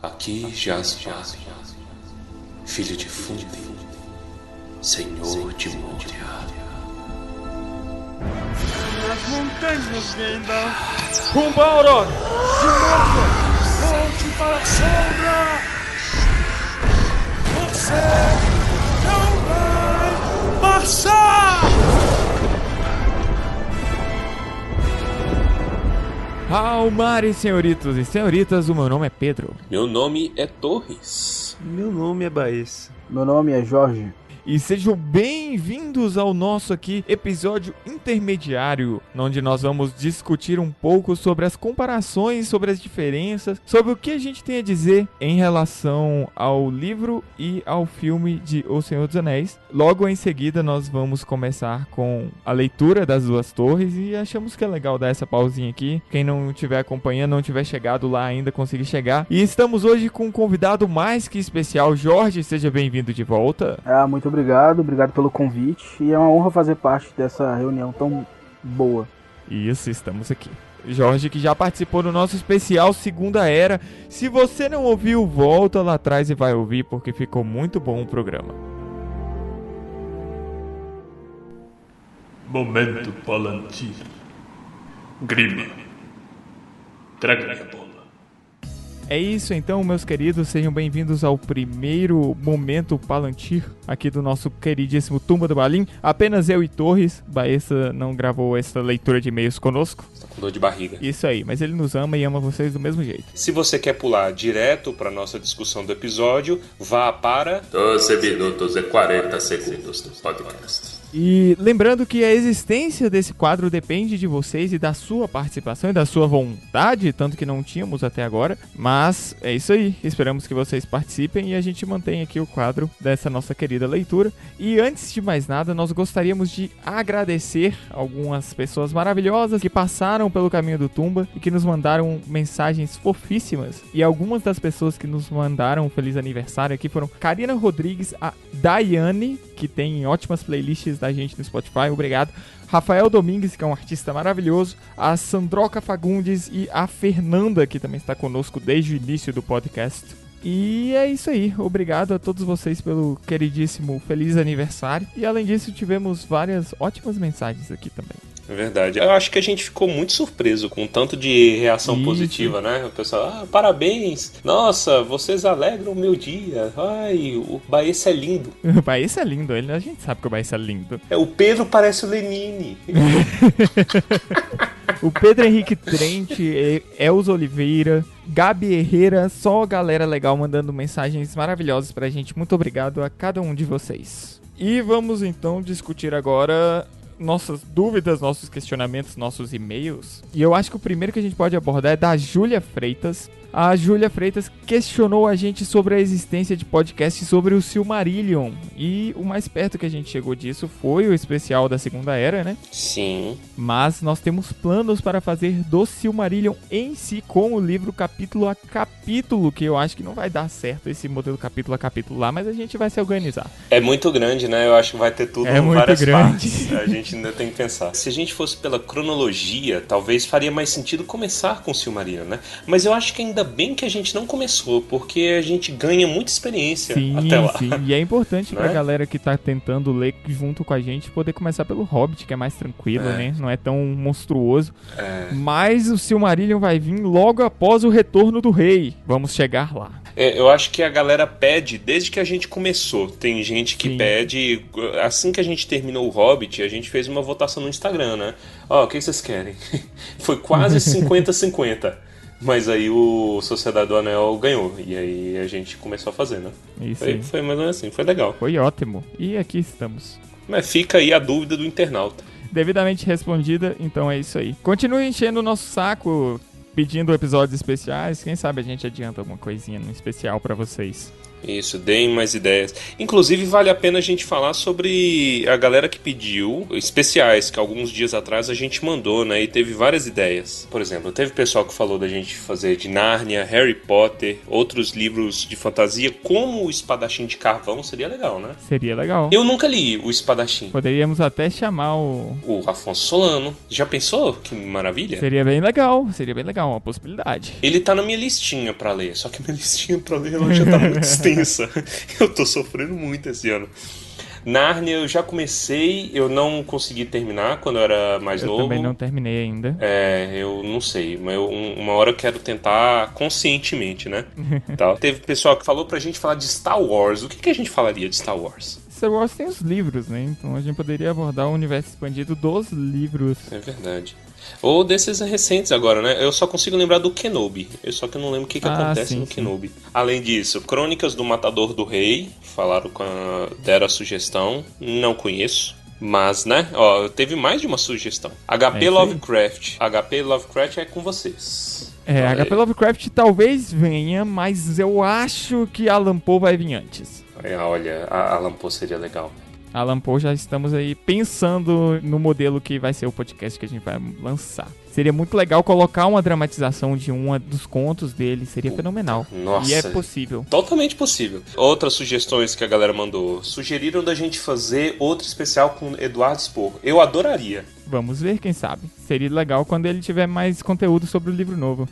Aqui jaz Balin, filho de Fundin, senhor de Moria. Nas montanhas Gandalf, rumo a Aurora, de novo, volte para a sombra. Você não vai passar! Almares, senhoritos e senhoritas, o meu nome é Pedro. Meu nome é Torres. Meu nome é Baez. Meu nome é Jorge. E sejam bem-vindos ao nosso aqui episódio intermediário, onde nós vamos discutir um pouco sobre as comparações, sobre as diferenças, sobre o que a gente tem a dizer em relação ao livro e ao filme de O Senhor dos Anéis. Logo em seguida nós vamos começar com a leitura das duas torres e achamos que é legal dar essa pausinha aqui. Quem não estiver acompanhando, não tiver chegado lá ainda, conseguir chegar. E estamos hoje com um convidado mais que especial. Jorge, seja bem-vindo de volta. Muito obrigado pelo convite e é uma honra fazer parte dessa reunião tão boa. Isso, estamos aqui. Jorge, que já participou do nosso especial Segunda Era. Se você não ouviu, volta lá atrás e vai ouvir, porque ficou muito bom o programa. Momento Palantir. Grima, traga minha bola. É isso então, meus queridos, sejam bem-vindos ao primeiro Momento Palantir aqui do nosso queridíssimo Tumba do Balim. Apenas eu e Torres. Baessa não gravou essa leitura de e-mails conosco. Está com dor de barriga. Isso aí, mas ele nos ama e ama vocês do mesmo jeito. Se você quer pular direto para nossa discussão do episódio, vá para 12 minutos e 40 segundos do podcast. E lembrando que a existência desse quadro depende de vocês e da sua participação e da sua vontade, tanto que não tínhamos até agora. Mas é isso aí, esperamos que vocês participem e a gente mantém aqui o quadro dessa nossa querida leitura. E antes de mais nada, nós gostaríamos de agradecer algumas pessoas maravilhosas que passaram pelo caminho do Tumba e que nos mandaram mensagens fofíssimas. E algumas das pessoas que nos mandaram um feliz aniversário aqui foram Karina Rodrigues, a Daiane, que tem ótimas playlists da gente no Spotify, obrigado. Rafael Domingues, que é um artista maravilhoso, a Sandroca Fagundes e a Fernanda, que também está conosco desde o início do podcast. E é isso aí, obrigado a todos vocês pelo queridíssimo feliz aniversário. E além disso, tivemos várias ótimas mensagens aqui também. É verdade. Eu acho que a gente ficou muito surpreso com o tanto de reação Isso. positiva, né? O pessoal, parabéns! Nossa, vocês alegram o meu dia. Ai, o Baessa é lindo. O Baessa é lindo, a gente sabe que o Baessa é lindo. O Pedro parece o Lenine. O Pedro Henrique Trente, Elza Oliveira, Gabi Herrera, só galera legal mandando mensagens maravilhosas pra gente. Muito obrigado a cada um de vocês. E vamos então discutir agora nossas dúvidas, nossos questionamentos, nossos e-mails. E eu acho que o primeiro que a gente pode abordar é da Júlia Freitas. A Júlia Freitas questionou a gente sobre a existência de podcast sobre o Silmarillion. E o mais perto que a gente chegou disso foi o especial da Segunda Era, né? Sim. Mas nós temos planos para fazer do Silmarillion em si, com o livro capítulo a capítulo, que eu acho que não vai dar certo esse modelo capítulo a capítulo lá, mas a gente vai se organizar. É muito grande, né? Eu acho que vai ter tudo em muito várias grande. partes. A gente ainda tem que pensar. Se a gente fosse pela cronologia, talvez faria mais sentido começar com o Silmarillion, né? Mas eu acho que ainda bem que a gente não começou, porque a gente ganha muita experiência até lá. Sim, e é importante pra Né? galera que tá tentando ler junto com a gente poder começar pelo Hobbit, que é mais tranquilo, né? Não é tão monstruoso. Mas o Silmarillion vai vir logo após o retorno do rei. Vamos chegar lá. Eu acho que a galera pede desde que a gente começou. Tem gente que Sim. pede. Assim que a gente terminou o Hobbit, a gente fez uma votação no Instagram, né? O que vocês querem? Foi quase 50-50. Mas aí o Sociedade do Anel ganhou. E aí a gente começou a fazer, né? Isso aí. Foi mais ou menos assim, foi legal. Foi ótimo. E aqui estamos. Mas fica aí a dúvida do internauta. Devidamente respondida, então é isso aí. Continue enchendo o nosso saco, pedindo episódios especiais. Quem sabe a gente adianta alguma coisinha no especial pra vocês. Isso, deem mais ideias. Inclusive, vale a pena a gente falar sobre a galera que pediu especiais, que alguns dias atrás a gente mandou, né? E teve várias ideias. Por exemplo, teve pessoal que falou da gente fazer de Nárnia, Harry Potter, outros livros de fantasia, como o Espadachim de Carvão, seria legal, né? Seria legal. Eu nunca li o Espadachim. Poderíamos até chamar o Afonso Solano. Já pensou? Que maravilha. Seria bem legal, uma possibilidade. Ele tá na minha listinha pra ler, só que minha listinha pra ler ela já tá muito extensa. Eu tô sofrendo muito esse ano. Nárnia eu já comecei, eu não consegui terminar quando eu era mais novo. Eu também não terminei ainda. Eu não sei, mas uma hora eu quero tentar conscientemente, né? Tá. Teve pessoal que falou pra gente falar de Star Wars. O que a gente falaria de Star Wars? Star Wars tem os livros, né? Então a gente poderia abordar o universo expandido dos livros. É verdade. Ou desses recentes agora, né? Eu só consigo lembrar do Kenobi. Só que eu não lembro o que acontece no Kenobi. Além disso, Crônicas do Matador do Rei. Falaram deram a sugestão. Não conheço. Mas, né? Ó, teve mais de uma sugestão. HP Lovecraft. HP Lovecraft é com vocês. HP Lovecraft talvez venha, mas eu acho que Alan Poe vai vir antes. Olha, a Alan Poe seria legal. Alan Poe, já estamos aí pensando no modelo que vai ser o podcast que a gente vai lançar. Seria muito legal colocar uma dramatização de um dos contos dele, seria fenomenal. Nossa, e é possível. Totalmente possível. Outras sugestões que a galera mandou. Sugeriram da gente fazer outro especial com Eduardo Spor. Eu adoraria. Vamos ver, quem sabe. Seria legal quando ele tiver mais conteúdo sobre o livro novo.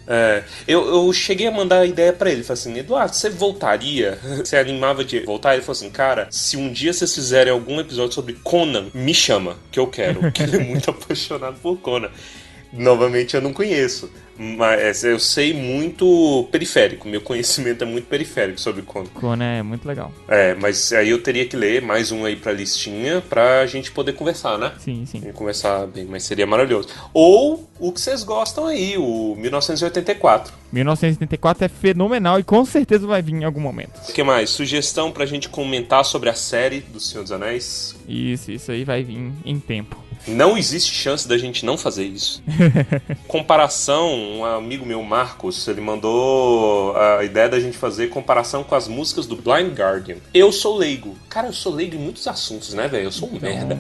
Eu cheguei a mandar a ideia pra ele. Falei assim, Eduardo, você voltaria? Você animava de voltar? Ele falou assim, cara, se um dia vocês fizerem algum episódio sobre Conan, me chama, que eu quero. Porque ele é muito apaixonado por Conan. Novamente, eu não conheço. Mas eu sei muito periférico. Meu conhecimento é muito periférico sobre Conan. Conan é muito legal. Mas aí eu teria que ler mais um aí pra listinha pra gente poder conversar, né? Sim. Conversar bem, mas seria maravilhoso. Ou o que vocês gostam aí, o 1984. 1984 é fenomenal e com certeza vai vir em algum momento. O que mais? Sugestão pra gente comentar sobre a série do Senhor dos Anéis? Isso aí vai vir em tempo. Não existe chance da gente não fazer isso. Comparação, um amigo meu, Marcos, ele mandou a ideia da gente fazer comparação com as músicas do Blind Guardian. Eu sou leigo. Cara, eu sou leigo em muitos assuntos, né, velho? Eu sou um merda.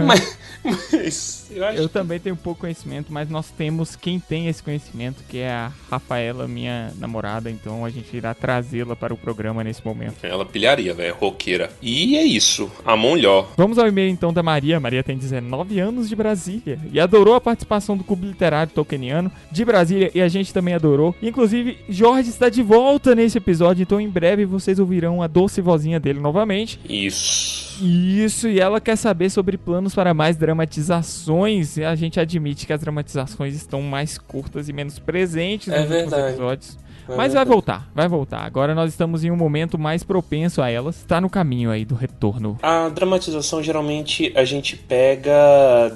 Mas eu também tenho pouco conhecimento, mas nós temos quem tem esse conhecimento, que é a Rafaela, minha namorada. Então a gente irá trazê-la para o programa nesse momento. Ela pilharia, velho, roqueira. E é isso, Amon Lhó. Vamos ao e-mail então da Maria. Maria tem 19 anos de Brasília e adorou a participação do Clube Literário Tolkieniano de Brasília, e a gente também adorou. Inclusive, Jorge está de volta nesse episódio, então em breve vocês ouvirão a doce vozinha dele novamente. Isso, e ela quer saber sobre planos para mais dramatizações. E a gente admite que as dramatizações estão mais curtas e menos presentes nos últimos episódios. Mas vai voltar. Agora nós estamos em um momento mais propenso a elas. Está no caminho aí do retorno. A dramatização, geralmente, a gente pega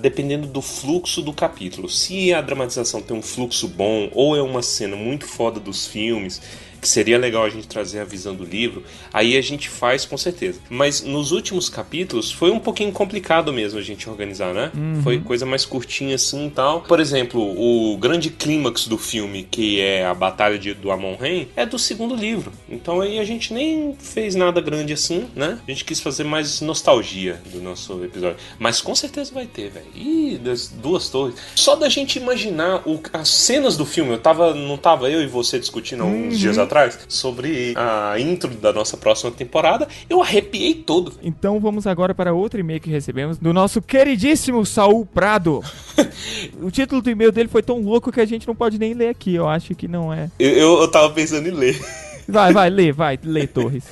dependendo do fluxo do capítulo. Se a dramatização tem um fluxo bom, ou é uma cena muito foda dos filmes, que seria legal a gente trazer a visão do livro, aí a gente faz com certeza. Mas nos últimos capítulos foi um pouquinho complicado mesmo a gente organizar, né? Foi coisa mais curtinha assim e tal. Por exemplo, o grande clímax do filme, que é a Batalha do Amon-Rhen, é do segundo livro. Então aí a gente nem fez nada grande assim, né? A gente quis fazer mais nostalgia do nosso episódio. Mas com certeza vai ter, velho. Ih, das duas torres. Só da gente imaginar as cenas do filme. Não tava eu e você discutindo alguns dias atrás sobre a intro da nossa próxima temporada, eu arrepiei todo. Então vamos agora para outro e-mail que recebemos do nosso queridíssimo Saul Prado. O título do e-mail dele foi tão louco que a gente não pode nem ler aqui, eu acho que não é. Eu tava pensando em ler. Lê, Torres.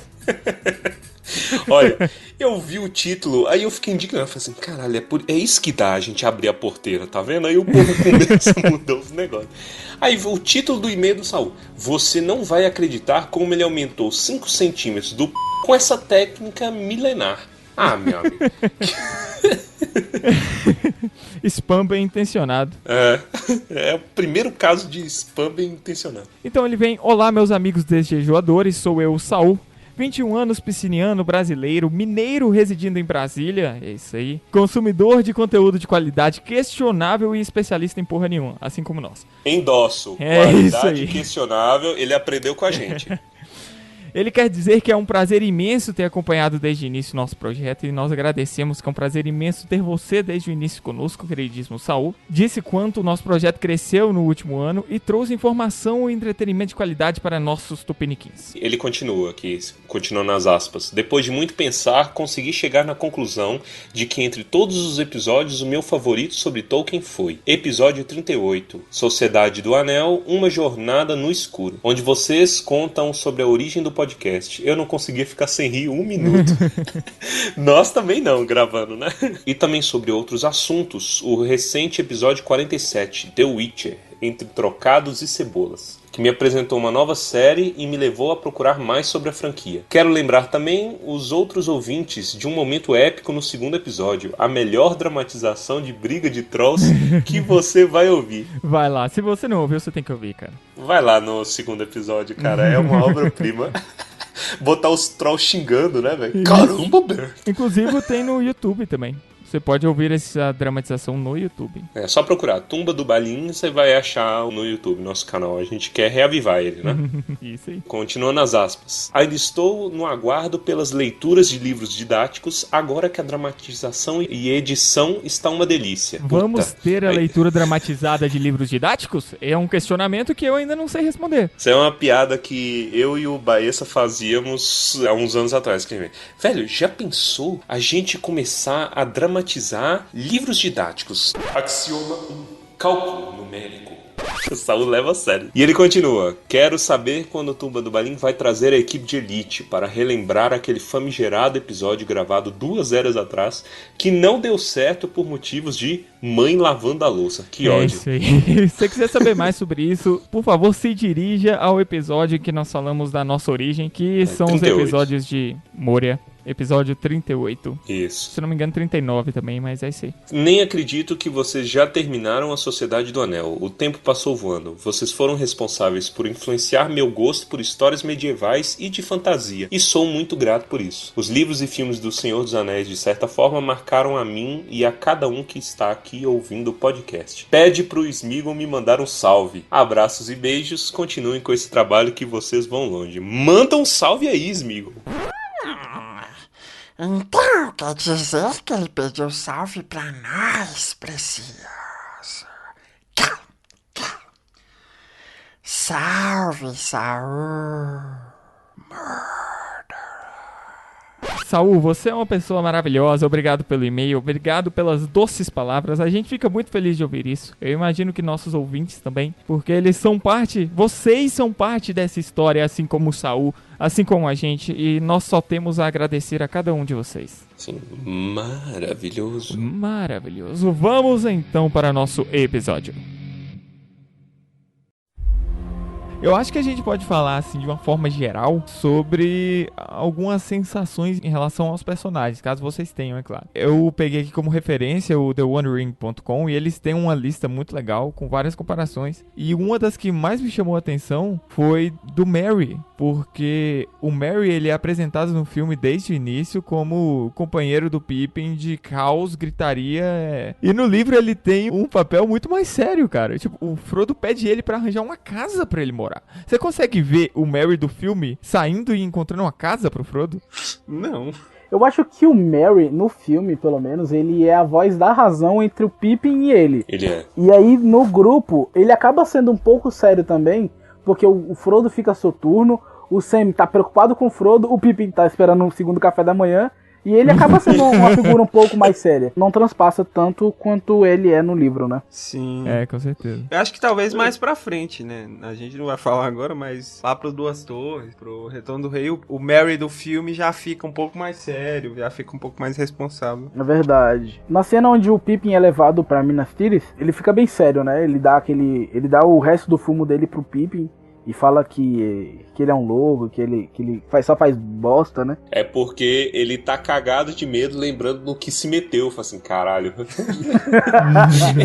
Olha, eu vi o título, aí eu fiquei indignado, falei assim, caralho, é isso que dá a gente abrir a porteira, tá vendo? Aí o povo começa a mudar os negócios. Aí o título do e-mail do Saul: você não vai acreditar como ele aumentou 5 centímetros do com essa técnica milenar. Ah, meu amigo. Spam bem intencionado. É o primeiro caso de spam bem intencionado. Então ele vem: olá meus amigos desjejuadores, sou eu, Saul. 21 anos, pisciniano, brasileiro, mineiro residindo em Brasília, é isso aí. Consumidor de conteúdo de qualidade questionável e especialista em porra nenhuma, assim como nós. Endosso, é qualidade isso aí. Questionável, ele aprendeu com a gente. Ele quer dizer que é um prazer imenso ter acompanhado desde o início o nosso projeto e nós agradecemos que é um prazer imenso ter você desde o início conosco, queridíssimo Saul. Disse quanto o nosso projeto cresceu no último ano e trouxe informação e entretenimento de qualidade para nossos tupiniquins. Ele continua aqui, continuando nas aspas. Depois de muito pensar, consegui chegar na conclusão de que entre todos os episódios, o meu favorito sobre Tolkien foi episódio 38, Sociedade do Anel, Uma Jornada no Escuro, onde vocês contam sobre a origem do podcast. Eu não conseguia ficar sem rir um minuto. Nós também não, gravando, né? E também sobre outros assuntos, o recente episódio 47, The Witcher, Entre Trocados e Cebolas, que me apresentou uma nova série e me levou a procurar mais sobre a franquia. Quero lembrar também os outros ouvintes de um momento épico no segundo episódio, a melhor dramatização de briga de trolls que você vai ouvir. Vai lá, se você não ouviu, você tem que ouvir, cara. Vai lá no segundo episódio, cara, é uma obra-prima. Botar os trolls xingando, né, velho? Caramba, Bert! Inclusive tem no YouTube também. Você pode ouvir essa dramatização no YouTube. É só procurar Tumba do Balim, você vai achar no YouTube, nosso canal. A gente quer reavivar ele, né? Isso aí. Continuando as aspas. Ainda estou no aguardo pelas leituras de livros didáticos, agora que a dramatização e edição está uma delícia. Vamos Puta. ter a leitura dramatizada de livros didáticos? É um questionamento que eu ainda não sei responder. Isso é uma piada que eu e o Baessa fazíamos há uns anos atrás. Velho, já pensou a gente começar a dramatizar livros didáticos? Axioma 1. Cálculo numérico. O Saul leva a sério. E ele continua. Quero saber quando o Tumba do Balim vai trazer a equipe de elite para relembrar aquele famigerado episódio gravado 2 eras atrás que não deu certo por motivos de mãe lavando a louça. Que ódio. Isso aí. Se você quiser saber mais sobre isso, por favor, se dirija ao episódio que nós falamos da nossa origem, que são 38. os episódios de Moria. Episódio 38. Isso. Se não me engano, 39 também, mas é isso aí. Nem acredito que vocês já terminaram a Sociedade do Anel. O tempo passou voando. Vocês foram responsáveis por influenciar meu gosto por histórias medievais e de fantasia. E sou muito grato por isso. Os livros e filmes do Senhor dos Anéis, de certa forma, marcaram a mim e a cada um que está aqui ouvindo o podcast. Pede pro Sméagol me mandar um salve. Abraços e beijos. Continuem com esse trabalho que vocês vão longe. Manda um salve aí, Sméagol. Então, quer dizer que ele pediu salve pra nós, precioso. Salve, Saul. Saul, você é uma pessoa maravilhosa, obrigado pelo e-mail, obrigado pelas doces palavras, a gente fica muito feliz de ouvir isso. Eu imagino que nossos ouvintes também, porque eles são parte, vocês são parte dessa história, assim como o Saul, assim como a gente, e nós só temos a agradecer a cada um de vocês. Sim, maravilhoso. Maravilhoso. Vamos então para nosso episódio. Eu acho que a gente pode falar, assim, de uma forma geral, sobre algumas sensações em relação aos personagens, caso vocês tenham, é claro. Eu peguei aqui como referência o TheOneRing.com e eles têm uma lista muito legal, com várias comparações. E uma das que mais me chamou a atenção foi do Merry, porque o Merry, ele é apresentado no filme desde o início como companheiro do Pippin de caos, gritaria. E no livro ele tem um papel muito mais sério, cara. Tipo, o Frodo pede ele pra arranjar uma casa pra ele morar. Você consegue ver o Merry do filme saindo e encontrando uma casa pro Frodo? Não. Eu acho que o Merry, no filme, pelo menos, ele é a voz da razão entre o Pippin e ele. Ele é. E aí, no grupo, ele acaba sendo um pouco sério também, porque o Frodo fica soturno, o Sam tá preocupado com o Frodo, o Pippin tá esperando o segundo café da manhã, e ele acaba sendo uma figura um pouco mais séria. Não transpassa tanto quanto ele é no livro, né? Sim. É, com certeza. Eu acho que talvez mais pra frente, né? A gente não vai falar agora, mas lá pro Duas Torres, pro Retorno do Rei, o Merry do filme já fica um pouco mais sério, já fica um pouco mais responsável. É verdade. Na cena onde o Pippin é levado pra Minas Tirith, ele fica bem sério, né? Ele dá o resto do fumo dele pro Pippin e fala que ele é um lobo, que ele só faz bosta, né? É porque ele tá cagado de medo, lembrando no que se meteu. Fala assim, caralho.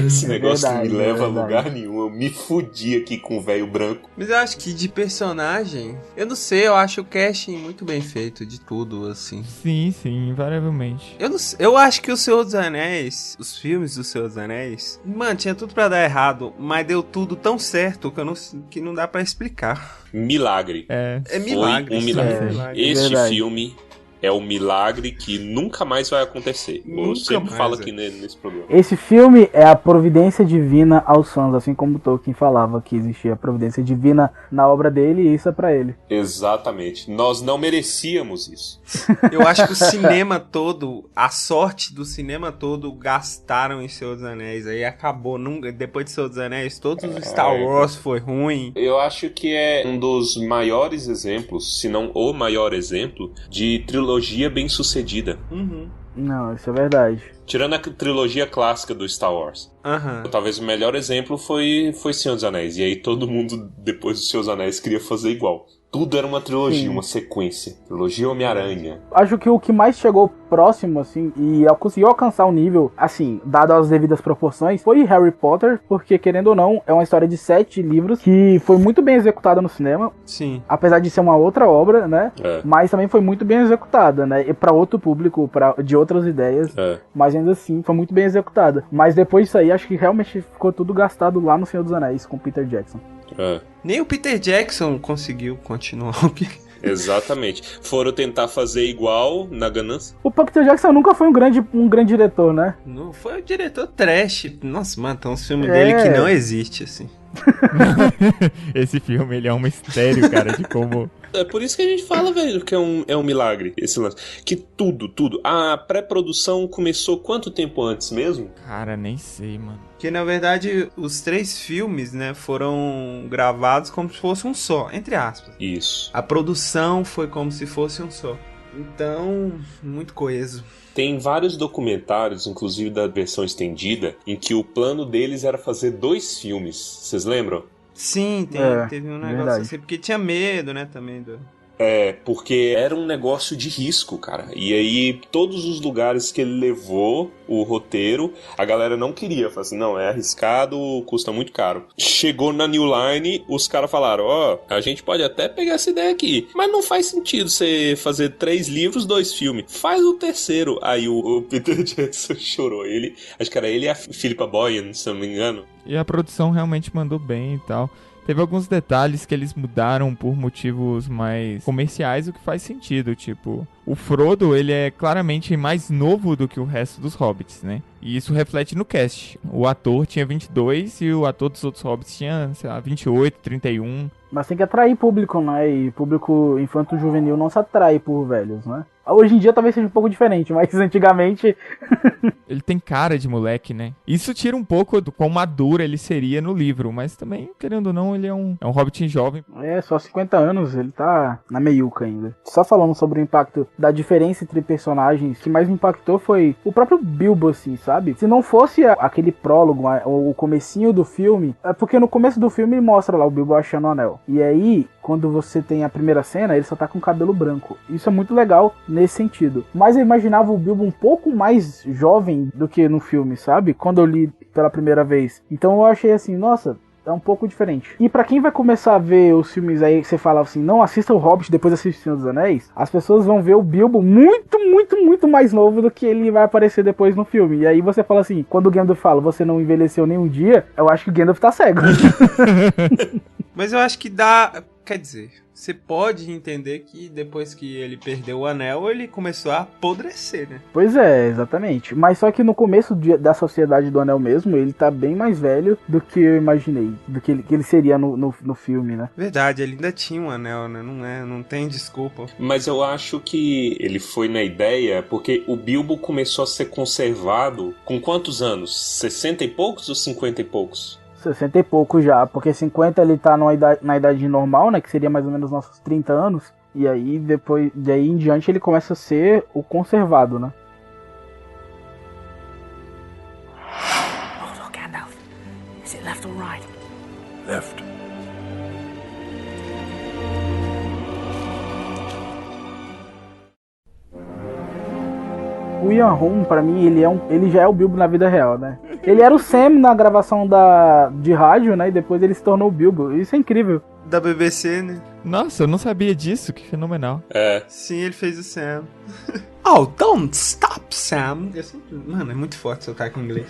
Esse negócio Verdade, não me leva a verdade. lugar nenhum. Eu me fudi aqui com o velho branco. Mas eu acho que de personagem, eu não sei, eu acho o casting muito bem feito de tudo, assim. Sim, sim, invariavelmente. Eu acho que o Senhor dos Anéis, os filmes do Senhor dos Anéis, mano, tinha tudo pra dar errado, mas deu tudo tão certo que não dá pra explicar. Milagre. milagre. É milagre. Foi um milagre. milagre. Este Verdade. filme é o milagre que nunca mais vai acontecer. Eu Nunca sempre mais, falo é. aqui nesse programa. Esse filme é a providência divina aos fãs, assim como Tolkien falava que existia a providência divina na obra dele, e isso é pra ele. Exatamente. Nós não merecíamos isso. Eu acho que o cinema todo, a sorte do cinema todo, gastaram em Senhor dos Anéis. Aí acabou. Depois de Senhor dos Anéis, todos os Star Wars foi ruim. Eu acho que é um dos maiores exemplos, se não o maior exemplo, de trilogia bem sucedida. Não, isso é verdade. Tirando a trilogia clássica do Star Wars. Aham. Talvez o melhor exemplo foi Senhor dos Anéis. E aí todo mundo, depois do Senhor dos Anéis, queria fazer igual. Tudo era uma trilogia, uma sequência. Trilogia Homem-Aranha. Acho que o que mais chegou próximo, assim, e conseguiu alcançar o nível, assim, dado as devidas proporções, foi Harry Potter, porque, querendo ou não, é uma história de 7 livros que foi muito bem executada no cinema, Sim. apesar de ser uma outra obra, né? É. Mas também foi muito bem executada, né? E pra outro público, de outras ideias, mas ainda assim foi muito bem executada. Mas depois disso aí, acho que realmente ficou tudo gastado lá no Senhor dos Anéis, com Peter Jackson. Nem o Peter Jackson conseguiu continuar. Exatamente. Foram tentar fazer igual na ganância. O Peter Jackson nunca foi um grande diretor, né? Não foi o diretor trash. Nossa, mano, tem uns filmes dele que não existe, assim. Esse filme, ele é um mistério, cara, de como... É por isso que a gente fala, velho, que é um milagre esse lance. Que tudo. A pré-produção começou quanto tempo antes mesmo? Cara, nem sei, mano. Que, na verdade, os 3 filmes, né, foram gravados como se fosse um só, entre aspas. Isso. A produção foi como se fosse um só. Então, muito coeso. Tem vários documentários, inclusive da versão estendida, em que o plano deles era fazer 2 filmes. Vocês lembram? Sim, teve um negócio verdade. assim, porque tinha medo, né, também do... É, porque era um negócio de risco, cara. E aí, todos os lugares que ele levou o roteiro, a galera não queria. Falava assim, não, é arriscado, custa muito caro. Chegou na New Line, os caras falaram, a gente pode até pegar essa ideia aqui, mas não faz sentido você fazer 3 livros, 2 filmes. Faz o terceiro. Aí o Peter Jackson chorou. Acho que era ele e a Philippa Boyens, se eu não me engano. E a produção realmente mandou bem e tal. Teve alguns detalhes que eles mudaram por motivos mais comerciais, o que faz sentido, tipo... O Frodo, ele é claramente mais novo do que o resto dos Hobbits, né? E isso reflete no cast. O ator tinha 22 e o ator dos outros Hobbits tinha, sei lá, 28, 31. Mas tem que atrair público, né? E público infanto-juvenil não se atrai por velhos, né? Hoje em dia talvez seja um pouco diferente, mas antigamente... Ele tem cara de moleque, né? Isso tira um pouco do quão maduro ele seria no livro, mas também, querendo ou não, ele é um Hobbit jovem. É, só 50 anos, ele tá na meiuca ainda. Só falando sobre o impacto da diferença entre personagens, o que mais me impactou foi o próprio Bilbo, assim, sabe? Se não fosse aquele prólogo, o comecinho do filme, é porque no começo do filme mostra lá o Bilbo achando o anel. E aí, quando você tem a primeira cena, ele só tá com o cabelo branco. Isso é muito legal nesse sentido. Mas eu imaginava o Bilbo um pouco mais jovem do que no filme, sabe? Quando eu li pela primeira vez. Então eu achei assim, nossa... É um pouco diferente. E pra quem vai começar a ver os filmes aí que você fala assim, não assista o Hobbit, depois assista o Senhor dos Anéis, as pessoas vão ver o Bilbo muito mais novo do que ele vai aparecer depois no filme. E aí você fala assim, quando o Gandalf fala, você não envelheceu nem um dia, eu acho que o Gandalf tá cego. Mas eu acho que dá... Quer dizer, você pode entender que depois que ele perdeu o anel, ele começou a apodrecer, né? Pois é, exatamente. Mas só que no começo da Sociedade do Anel mesmo, ele tá bem mais velho do que eu imaginei. Do que ele seria no filme, né? Verdade, ele ainda tinha um anel, né? Não tem desculpa. Mas eu acho que ele foi na ideia porque o Bilbo começou a ser conservado com quantos anos? 60 e poucos ou 50 e poucos? 60 e pouco já, porque 50 ele tá na idade normal, né, que seria mais ou menos nossos 30 anos, e aí depois, daí em diante ele começa a ser o conservado, né. Oh, Gandalf. Is it left or right? Left. O Ian Holm, pra mim, ele já é o Bilbo na vida real, né? Ele era o Sam na gravação de rádio, né? E depois ele se tornou o Bilbo. Isso é incrível. Da BBC, né? Nossa, eu não sabia disso, que fenomenal. É. Sim, ele fez o Sam. Oh, don't stop, Sam. Mano, é muito forte sotaque em inglês.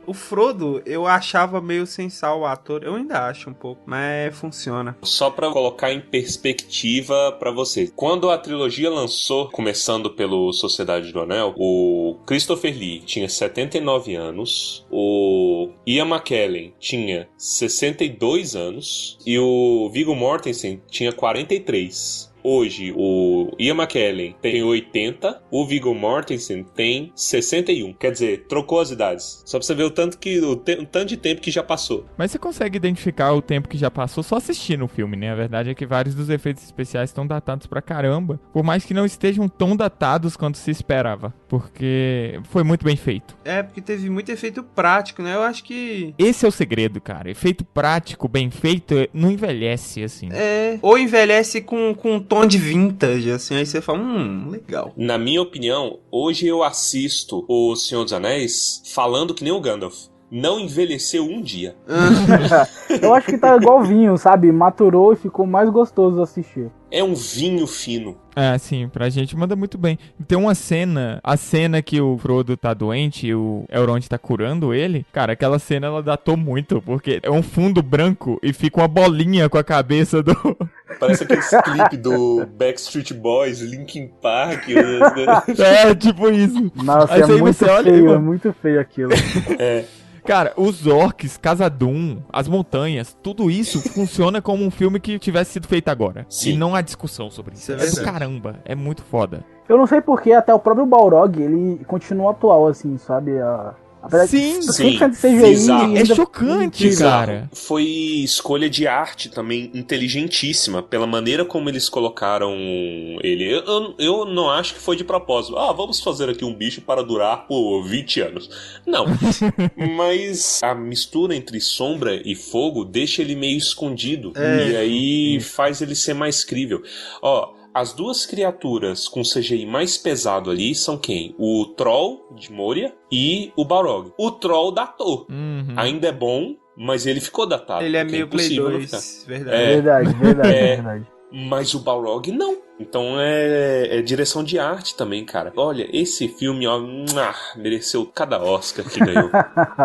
O Frodo, eu achava meio sem sal o ator. Eu ainda acho um pouco, mas funciona. Só pra colocar em perspectiva pra vocês. Quando a trilogia lançou, começando pelo Sociedade do Anel, o Christopher Lee tinha 79 anos, o Ian McKellen tinha 62 anos e o Viggo Mortensen tinha 43. Hoje, o Ian McKellen tem 80, o Viggo Mortensen tem 61. Quer dizer, trocou as idades. Só pra você ver o tanto de tempo que já passou. Mas você consegue identificar o tempo que já passou só assistindo o filme, né? A verdade é que vários dos efeitos especiais estão datados pra caramba, por mais que não estejam tão datados quanto se esperava, porque foi muito bem feito. É, porque teve muito efeito prático, né? Eu acho que... Esse é o segredo, cara. Efeito prático, bem feito, não envelhece, assim. É, ou envelhece com tom de vintage, assim, aí você fala, legal. Na minha opinião, hoje eu assisto O Senhor dos Anéis falando que nem o Gandalf. Não envelheceu um dia. Eu acho que tá igual vinho, sabe? Maturou e ficou mais gostoso de assistir. É um vinho fino. É, sim, pra gente manda muito bem. Tem uma cena, a cena que o Frodo tá doente e o Elrond tá curando ele. Cara, aquela cena ela datou muito, porque é um fundo branco e fica uma bolinha com a cabeça do... Parece aquele clipe do Backstreet Boys, Linkin Park. É, tipo isso. Nossa, aí é muito feio, é muito feio aquilo. É. Cara, os orcs, Khazad-dûm, as montanhas, tudo isso funciona como um filme que tivesse sido feito agora. Sim. E não há discussão sobre isso. Isso é É do verdade. caramba, é muito foda. Eu não sei porque até o próprio Balrog, ele continua atual, assim, sabe? Apesar Sim, de sim. 100% CGI, Bizarro. É ainda- chocante, Bizarro. cara. Foi escolha de arte também inteligentíssima, pela maneira como eles colocaram ele. Eu não acho que foi de propósito. Vamos fazer aqui um bicho para durar por 20 anos. Não. Mas a mistura entre sombra e fogo deixa ele meio escondido. E aí faz ele ser mais crível. As duas criaturas com CGI mais pesado ali são quem? O Troll de Moria e o Balrog. O Troll datou. Uhum. Ainda é bom, mas ele ficou datado. Ele é porque meio Play impossível não 2, verdade. Verdade. Mas o Balrog não. Então é direção de arte também, cara. Olha, esse filme, mereceu cada Oscar que ganhou.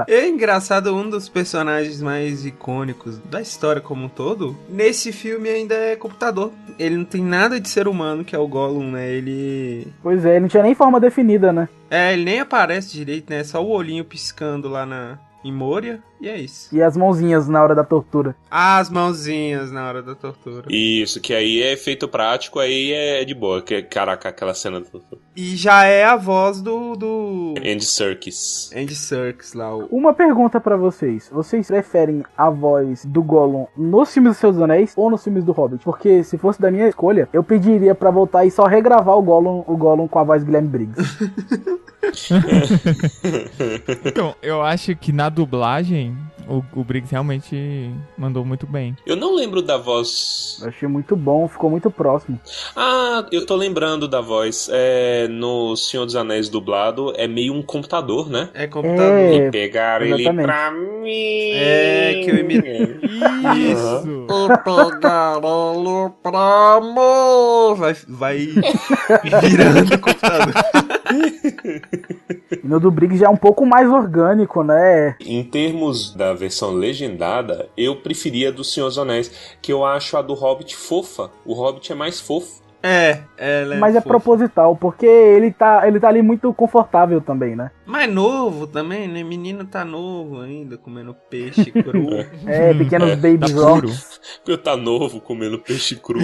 É engraçado, um dos personagens mais icônicos da história como um todo, nesse filme ainda é computador. Ele não tem nada de ser humano, que é o Gollum, né? Ele... Pois é, ele não tinha nem forma definida, né? ele nem aparece direito, né? Só o olhinho piscando lá em Moria, e é isso. E as mãozinhas na hora da tortura. As mãozinhas na hora da tortura. Isso, que aí é efeito prático, aí é de boa. Caraca, aquela cena do E já é a voz do Andy Serkis. Andy Serkis lá. Uma pergunta pra vocês. Vocês preferem a voz do Gollum nos filmes do Senhor dos Anéis ou nos filmes do Hobbit? Porque se fosse da minha escolha, eu pediria pra voltar e só regravar o Gollum com a voz do Guilherme Briggs. Então, eu acho que na dublagem, o Briggs realmente mandou muito bem. Eu não lembro da voz. Eu achei muito bom, ficou muito próximo. Eu tô lembrando da voz. No Senhor dos Anéis dublado, é meio um computador, né? É computador. E pegaram ele exatamente. pra mim. Que eu imito. Isso! E pegar ele pra mim. Vai virando o computador. E no do Briggs já é um pouco mais orgânico, né? Em termos da versão legendada, eu preferia a do Senhor dos Anéis, que eu acho a do Hobbit fofa. O Hobbit é mais fofo. Ela Mas é fofa. proposital, porque ele tá ali muito confortável também, né? Mais novo também, né? Menino tá novo ainda, comendo peixe cru. Pequenos Tá babies puro. Porque eu tá novo comendo peixe cru.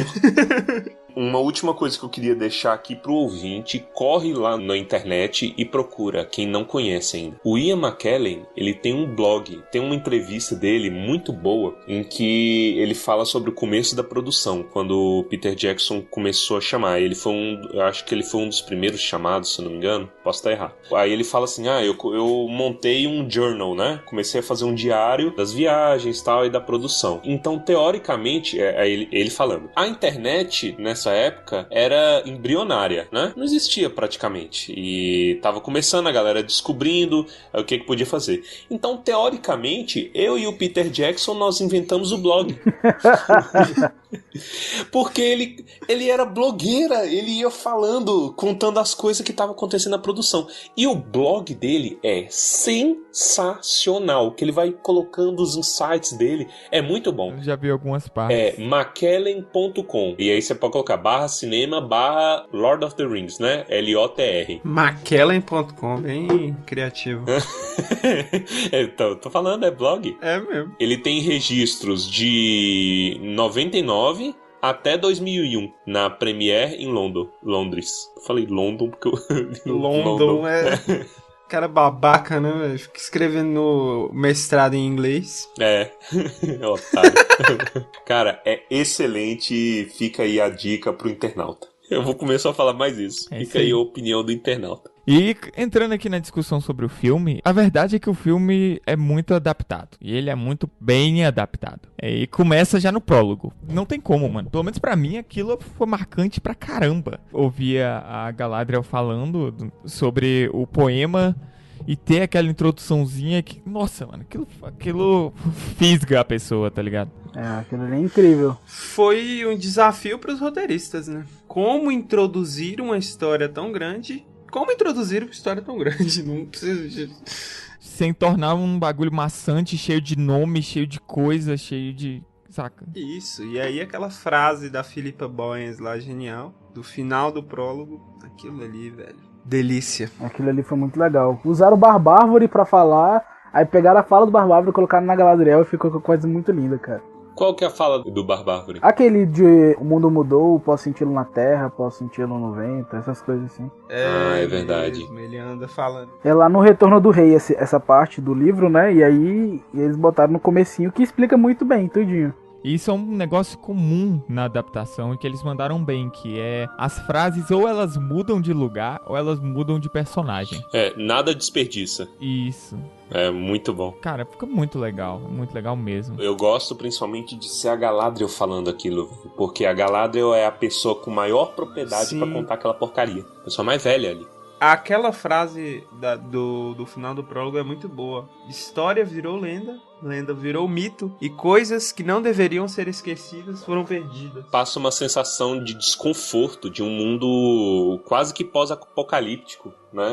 Uma última coisa que eu queria deixar aqui pro ouvinte, corre lá na internet e procura, quem não conhece ainda. O Ian McKellen, ele tem um blog, tem uma entrevista dele muito boa, em que ele fala sobre o começo da produção, quando o Peter Jackson começou a chamar. Eu acho que ele foi um dos primeiros chamados, se eu não me engano, posso estar errado. Aí ele fala assim, eu montei um journal, né? Comecei a fazer um diário das viagens tal, e da produção. Então, teoricamente, ele falando, a internet, nessa época, era embrionária, né? Não existia praticamente. E tava começando a galera descobrindo o que podia fazer. Então, teoricamente, eu e o Peter Jackson, nós inventamos o blog. Porque ele era blogueira, ele ia falando, contando as coisas que estavam acontecendo na produção. E o blog dele é sensacional, que ele vai colocando os insights dele, é muito bom. Eu já vi algumas partes. É McKellen.com. E aí você pode colocar /cinema/ Lord of the Rings, né? LOTR. McKellen.com, bem criativo. Então, tô falando, é blog. É mesmo. Ele tem registros de 99 até 2001 na Premiere em Londres. Eu falei London porque eu... London é... Cara babaca, né, velho? Fica escrevendo no mestrado em inglês. É, otário. Cara, é excelente. Fica aí a dica pro internauta. Eu vou começar a falar mais isso. Fica aí a opinião do internauta. E entrando aqui na discussão sobre o filme, a verdade é que o filme é muito adaptado. E ele é muito bem adaptado. E começa já no prólogo. Não tem como, mano. Pelo menos pra mim, aquilo foi marcante pra caramba. Ouvia a Galadriel falando sobre o poema e ter aquela introduçãozinha que... Nossa, mano, aquilo fisga a pessoa, tá ligado? Aquilo ali é incrível. Foi um desafio pros roteiristas, né? Como introduzir uma história tão grande... Como introduzir uma história tão grande? Não precisa de... Sem tornar um bagulho maçante, cheio de nome, cheio de coisa, cheio de... Saca? Isso, e aí aquela frase da Philippa Boyens lá, genial, do final do prólogo, aquilo ali, velho. Delícia. Aquilo ali foi muito legal. Usaram o Barbárvore pra falar, aí pegaram a fala do Barbárvore e colocaram na Galadriel e ficou com coisa muito linda, cara. Qual que é a fala do Barbárvore? Aquele de o mundo mudou, posso senti-lo na terra, posso senti-lo no vento, essas coisas assim. É verdade. Mesmo, ele anda falando. É lá no Retorno do Rei essa parte do livro, né? E aí eles botaram no comecinho que explica muito bem, tudinho. Isso é um negócio comum na adaptação e que eles mandaram bem, que é as frases ou elas mudam de lugar ou elas mudam de personagem. Nada desperdiça. Isso. É muito bom. Cara, fica muito legal mesmo. Eu gosto principalmente de ser a Galadriel falando aquilo, porque a Galadriel é a pessoa com maior propriedade pra contar aquela porcaria. A pessoa mais velha ali. Aquela frase do final do prólogo é muito boa. História virou lenda, lenda virou mito, e coisas que não deveriam ser esquecidas foram perdidas. Passa uma sensação de desconforto, de um mundo quase que pós-apocalíptico, né?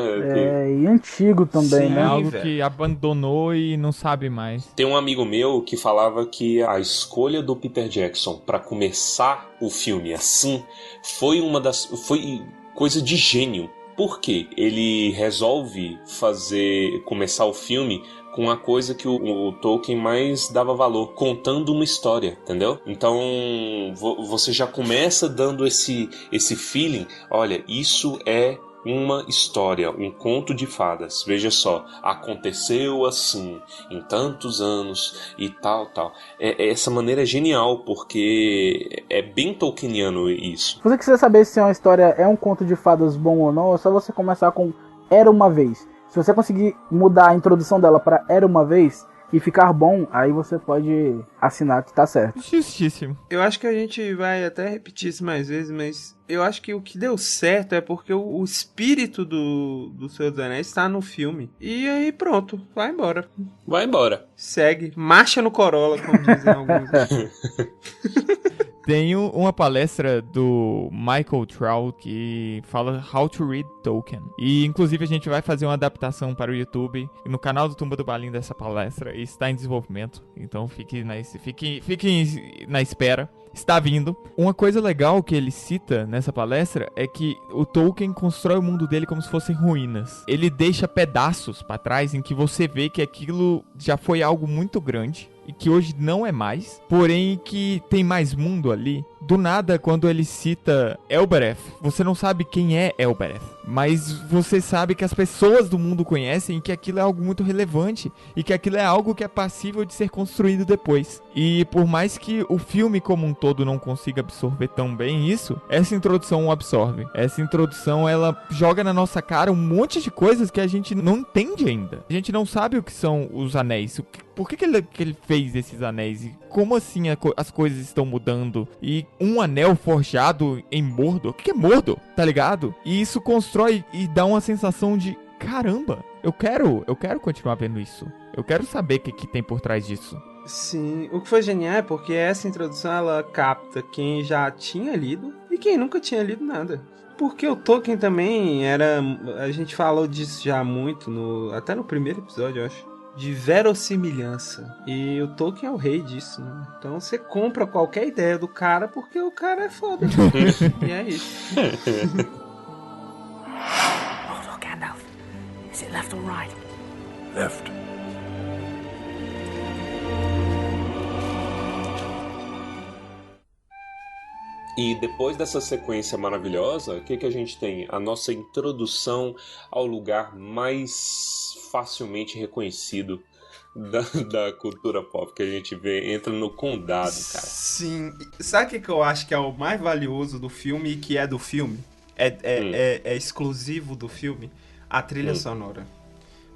E antigo também, Sim, né? É algo velho. que abandonou e não sabe mais. Tem um amigo meu que falava que a escolha do Peter Jackson pra começar o filme assim foi coisa de gênio. Porque ele resolve começar o filme com a coisa que o Tolkien mais dava valor, contando uma história, entendeu? Então você já começa dando esse feeling, olha, isso é uma história, um conto de fadas. Veja só, aconteceu assim, em tantos anos e tal. Essa maneira é genial, porque é bem tolkieniano isso. Se você quiser saber se uma história é um conto de fadas bom ou não, é só você começar com Era Uma Vez. Se você conseguir mudar a introdução dela para Era Uma Vez e ficar bom, aí você pode assinar que tá certo. Justíssimo. Eu acho que a gente vai até repetir isso mais vezes, mas eu acho que o que deu certo é porque o espírito do Senhor dos Anéis está no filme. E aí pronto, vai embora. Vai embora. Segue, marcha no Corolla, como dizem alguns. Tem uma palestra do Michael Trout que fala How to Read Tolkien. E inclusive a gente vai fazer uma adaptação para o YouTube. No canal do Tumba do Balim dessa palestra está em desenvolvimento. Então fique na espera. Está vindo. Uma coisa legal que ele cita nessa palestra é que o Tolkien constrói o mundo dele como se fossem ruínas. Ele deixa pedaços para trás em que você vê que aquilo já foi algo muito grande e que hoje não é mais, porém que tem mais mundo ali. Do nada, quando ele cita Elbereth, você não sabe quem é Elbereth, mas você sabe que as pessoas do mundo conhecem e que aquilo é algo muito relevante e que aquilo é algo que é passível de ser construído depois. E por mais que o filme como um todo não consiga absorver tão bem isso, essa introdução o absorve. Essa introdução, ela joga na nossa cara um monte de coisas que a gente não entende ainda. A gente não sabe o que são os anéis, por que ele fez esses anéis e como assim as coisas estão mudando. E um anel forjado em Mordor, o que é Mordor, tá ligado? E isso constrói e dá uma sensação de caramba, eu quero continuar vendo isso. Eu quero saber o que tem por trás disso. Sim, o que foi genial é porque essa introdução ela capta quem já tinha lido e quem nunca tinha lido nada. Porque o Tolkien também era... A gente falou disso já muito, até no primeiro episódio, eu acho. De verossimilhança. E o Tolkien é o rei disso, né? Então você compra qualquer ideia do cara porque o cara é foda. E é isso. Hold on, Gandalf. Is it left or right? Left. E depois dessa sequência maravilhosa, o que a gente tem? A nossa introdução ao lugar mais facilmente reconhecido da cultura pop que a gente vê, entra no condado, cara. Sim. Sabe o que eu acho que é o mais valioso do filme e que é do filme? É exclusivo do filme? A trilha sonora.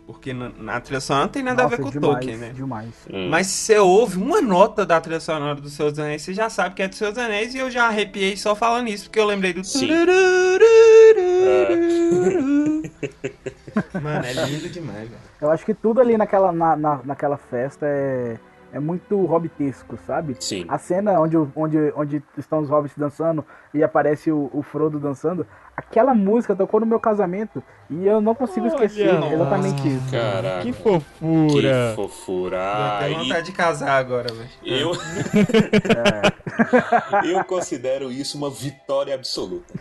Porque na trilha sonora não tem nada a ver com o Tolkien, né? Demais. Mas se você ouve uma nota da trilha sonora do Senhor dos Anéis, você já sabe que é do Senhor dos Anéis, e eu já arrepiei só falando isso, porque eu lembrei do... Sim. Mano, é lindo demais, velho. Eu acho que tudo ali naquela festa é muito hobbitesco, sabe? Sim. A cena onde estão os hobbits dançando e aparece o Frodo dançando, aquela música tocou no meu casamento e eu não consigo esquecer exatamente isso. Caraca. Que fofura. Que fofura. Eu tenho vontade de casar agora, velho. Eu considero isso uma vitória absoluta.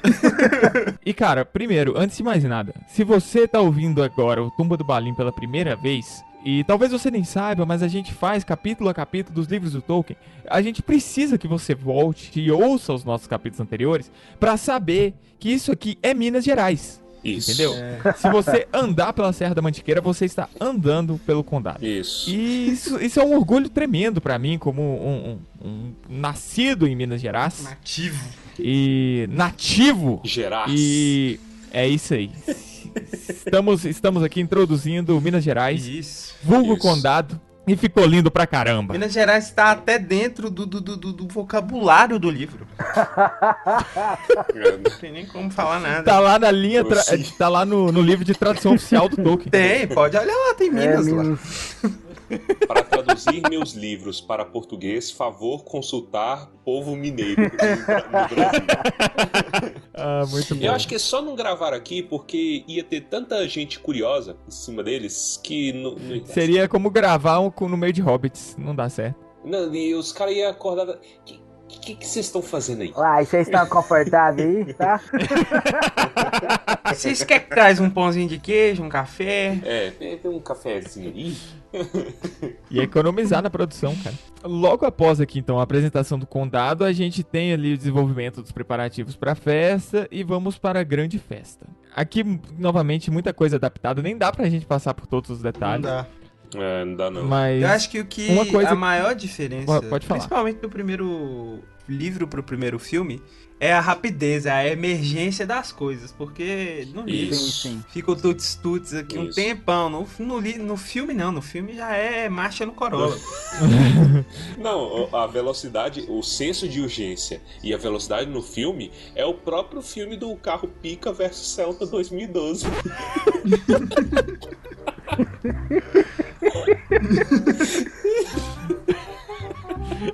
E cara, primeiro, antes de mais nada, se você tá ouvindo agora o Tumba do Balim pela primeira vez, e talvez você nem saiba, mas a gente faz capítulo a capítulo dos livros do Tolkien, a gente precisa que você volte e ouça os nossos capítulos anteriores pra saber que isso aqui é Minas Gerais. Isso. Entendeu? Se você andar pela Serra da Mantiqueira, você está andando pelo condado. Isso. E isso é um orgulho tremendo pra mim, como um nascido em Minas Gerais. Nativo. E nativo. Gerais. E é isso aí. Estamos aqui introduzindo Minas Gerais, Isso. vulgo Isso. condado, e ficou lindo pra caramba. Minas Gerais está até dentro do vocabulário do livro. Não tem nem como falar nada. Tá lá na linha, Sim. tá lá no livro de tradução oficial do Tolkien. Tem, pode olhar lá, tem Minas lá. Para traduzir meus livros para português, favor consultar povo mineiro no Brasil. Ah, muito bom. Eu acho que é só não gravar aqui porque ia ter tanta gente curiosa em cima deles que não Seria como gravar no meio de Hobbits, não dá certo. Não, e os caras iam acordar. O que vocês estão fazendo aí? Uai, vocês estão confortáveis aí, tá? Vocês querem que traz um pãozinho de queijo, um café? Tem um cafezinho aí. E economizar na produção, cara. Logo após aqui, então, a apresentação do condado, a gente tem ali o desenvolvimento dos preparativos para a festa e vamos para a grande festa. Aqui, novamente, muita coisa adaptada, nem dá pra gente passar por todos os detalhes. Não dá. Não dá não. Mas Eu acho que uma coisa a maior diferença, Pode falar. principalmente do primeiro livro pro primeiro filme, é a rapidez, é a emergência das coisas, porque no livro Isso. fica o tuts-tuts aqui um Isso. tempão, no filme não, no filme já é marcha no Corolla. Não, a velocidade, o senso de urgência e a velocidade no filme é o próprio filme do carro Pica versus Celta 2012.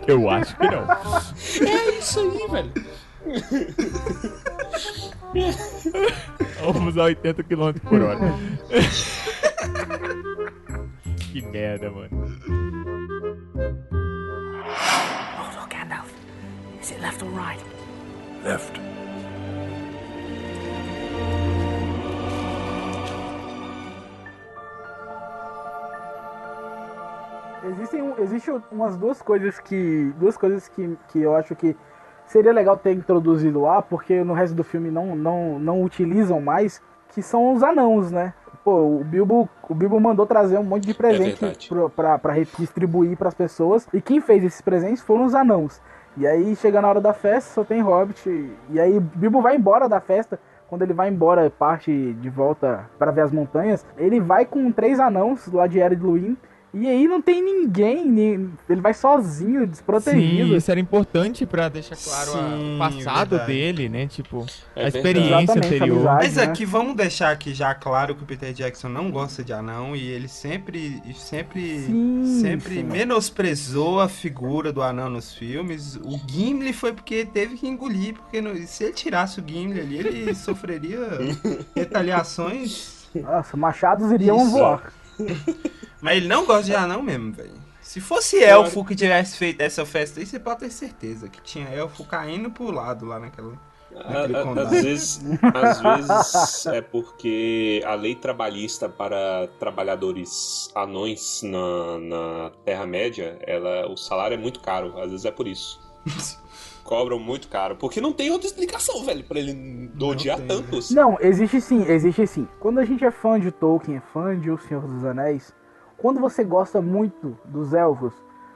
eu acho que não. É isso aí, velho. Vamos a 80 km por hora. Que merda, mano. Hold on, Gandalf. Is it left or right? Left. Existem umas duas coisas que eu acho que seria legal ter introduzido lá, porque no resto do filme não utilizam mais, que são os anãos, né? Pô, o Bilbo mandou trazer um monte de presente pra distribuir pras pessoas, e quem fez esses presentes foram os anãos. E aí chega na hora da festa, só tem Hobbit, e aí Bilbo vai embora da festa. Quando ele vai embora, parte de volta pra ver as montanhas, ele vai com 3 anãos lá de Ered Luin. E aí não tem ninguém, ele vai sozinho, desprotegido. Sim, isso era importante pra deixar claro Sim, o passado verdade. dele, né? Tipo, É a experiência Exatamente, anterior. amizade. Mas né? aqui vamos deixar aqui já claro que o Peter Jackson não gosta de anão e ele sempre Sim. menosprezou a figura do anão nos filmes. O Gimli foi porque teve que engolir, porque se ele tirasse o Gimli ali, ele sofreria retaliações. Nossa, machados iriam Isso. voar. Mas ele não gosta de anão mesmo, velho. Se fosse elfo que tivesse feito essa festa aí, você pode ter certeza que tinha elfo caindo pro lado lá naquele condado. Às vezes é porque a lei trabalhista para trabalhadores anões na Terra-média, o salário é muito caro. Às vezes é por isso. Cobram muito caro. Porque não tem outra explicação, velho, pra ele odiar tem, tantos. Não, existe sim. Quando a gente é fã de Tolkien, é fã de O Senhor dos Anéis, quando você gosta muito dos elfos,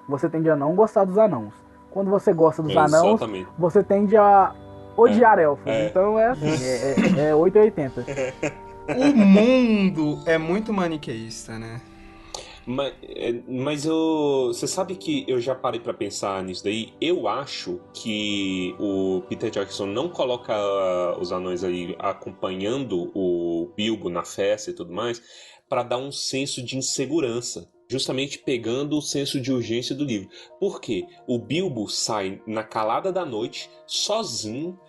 você tende a não gostar dos anãos. Quando você gosta dos anãos, Exatamente. você tende a odiar elfos. É. Então é assim, é 880. O mundo é muito maniqueísta, né? Mas você sabe que eu já parei pra pensar nisso daí. Eu acho que o Peter Jackson não coloca os anões aí acompanhando o Bilbo na festa e tudo mais pra dar um senso de insegurança, justamente pegando o senso de urgência do livro. Por quê? O Bilbo sai na calada da noite sozinho,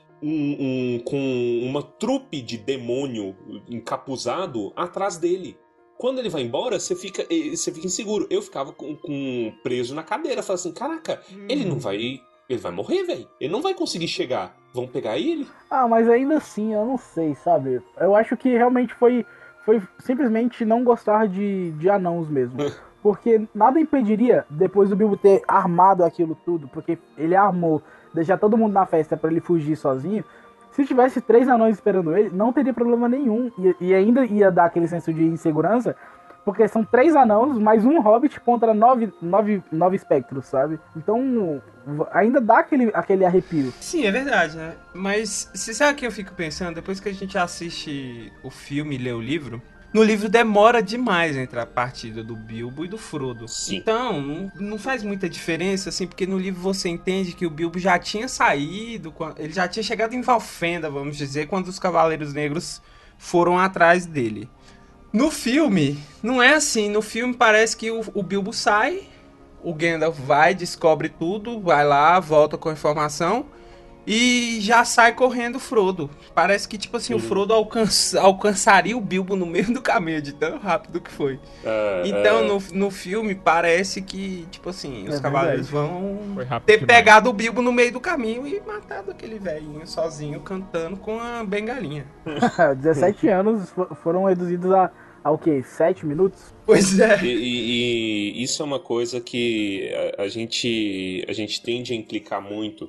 com uma trupe de demônio encapuzado atrás dele. Quando ele vai embora, você fica inseguro. Eu ficava preso na cadeira, falando assim, caraca, ele vai morrer, velho. Ele não vai conseguir chegar. Vão pegar ele? Ah, mas ainda assim, eu não sei, sabe? Eu acho que realmente foi simplesmente não gostar de anãos mesmo. Porque nada impediria, depois do Bilbo ter armado aquilo tudo, porque ele armou, deixar todo mundo na festa pra ele fugir sozinho. Se tivesse 3 anões esperando ele, não teria problema nenhum. E ainda ia dar aquele senso de insegurança, porque são 3 anãos, mais um hobbit contra 9 espectros, sabe? Então, ainda dá aquele arrepio. Sim, é verdade, né? Mas você sabe o que eu fico pensando? Depois que a gente assiste o filme e lê o livro, no livro demora demais entre a partida do Bilbo e do Frodo. Sim. Então, não faz muita diferença, assim, porque no livro você entende que o Bilbo já tinha saído, ele já tinha chegado em Valfenda, vamos dizer, quando os Cavaleiros Negros foram atrás dele. No filme, não é assim. No filme parece que o Bilbo sai, o Gandalf vai, descobre tudo, vai lá, volta com a informação e já sai correndo o Frodo. Parece que, tipo assim, o Frodo alcançaria o Bilbo no meio do caminho, de tão rápido que foi. Então, no filme, parece que, tipo assim, os cavaleiros vão ter pegado o Bilbo no meio do caminho e matado aquele velhinho sozinho, cantando com a bengalinha. 17 anos foram reduzidos ao quê? 7 minutos? Pois é. E isso é uma coisa que a gente tende a implicar muito,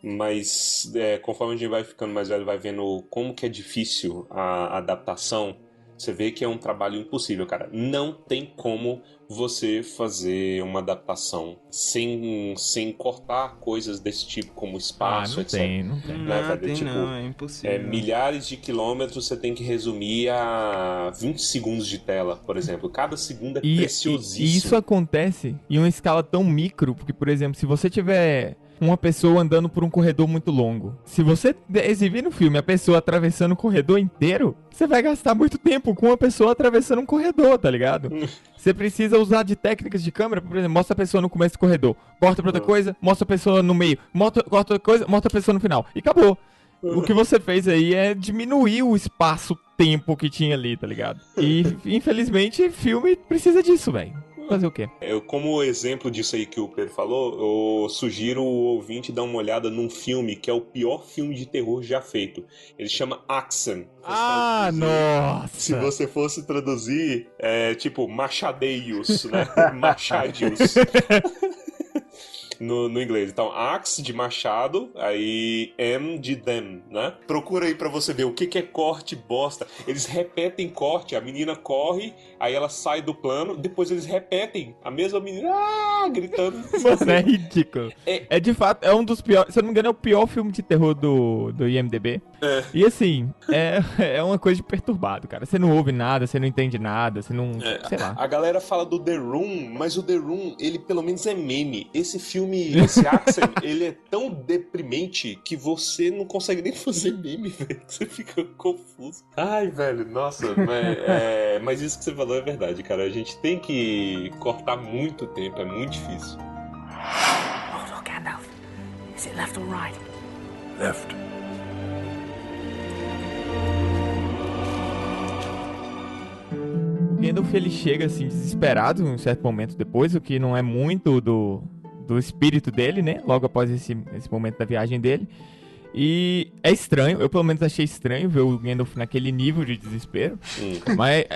mas conforme a gente vai ficando mais velho, vai vendo como que é difícil a adaptação. Você vê que é um trabalho impossível, cara. Não tem como você fazer uma adaptação sem cortar coisas desse tipo, como espaço, não etc. tem. Não, é impossível. Milhares de quilômetros você tem que resumir a 20 segundos de tela, por exemplo. Cada segundo é preciosíssimo. E isso acontece em uma escala tão micro, porque, por exemplo, se você tiver uma pessoa andando por um corredor muito longo, se você exibir no filme a pessoa atravessando o corredor inteiro, você vai gastar muito tempo com uma pessoa atravessando um corredor, tá ligado? Você precisa usar de técnicas de câmera, por exemplo, mostra a pessoa no começo do corredor, corta pra outra coisa, mostra a pessoa no meio, corta outra coisa, mostra a pessoa no final, e acabou. O que você fez aí é diminuir o espaço-tempo que tinha ali, tá ligado? E, infelizmente, filme precisa disso, velho. Fazer o quê? Como exemplo disso aí que o Pedro falou, eu sugiro o ouvinte dar uma olhada num filme que é o pior filme de terror já feito. Ele chama Axan. Nossa! Se você fosse traduzir, tipo Machadeios, né? Machadios. no inglês. Então, axe de machado, aí M de them, né? Procura aí pra você ver o que é corte bosta. Eles repetem corte, a menina corre, aí ela sai do plano, depois eles repetem a mesma menina gritando. Mano, é ridículo. É de fato, é um dos piores, se eu não me engano, é o pior filme de terror do IMDb. E assim, é uma coisa de perturbado, cara. Você não ouve nada, você não entende nada, você não... sei lá. A galera fala do The Room, mas o The Room, ele pelo menos é meme. Esse filme, esse Axel, ele é tão deprimente que você não consegue nem fazer meme, velho. Você fica confuso. Ai, velho, nossa. Mas isso que você falou é verdade, cara. A gente tem que cortar muito tempo, é muito difícil. Hold on, Gandalf. Is it left or right? Left. O Gandalf, ele chega assim desesperado em um certo momento depois, o que não é muito do espírito dele, né? Logo após esse momento da viagem dele. E é estranho, eu pelo menos achei estranho ver o Gandalf naquele nível de desespero.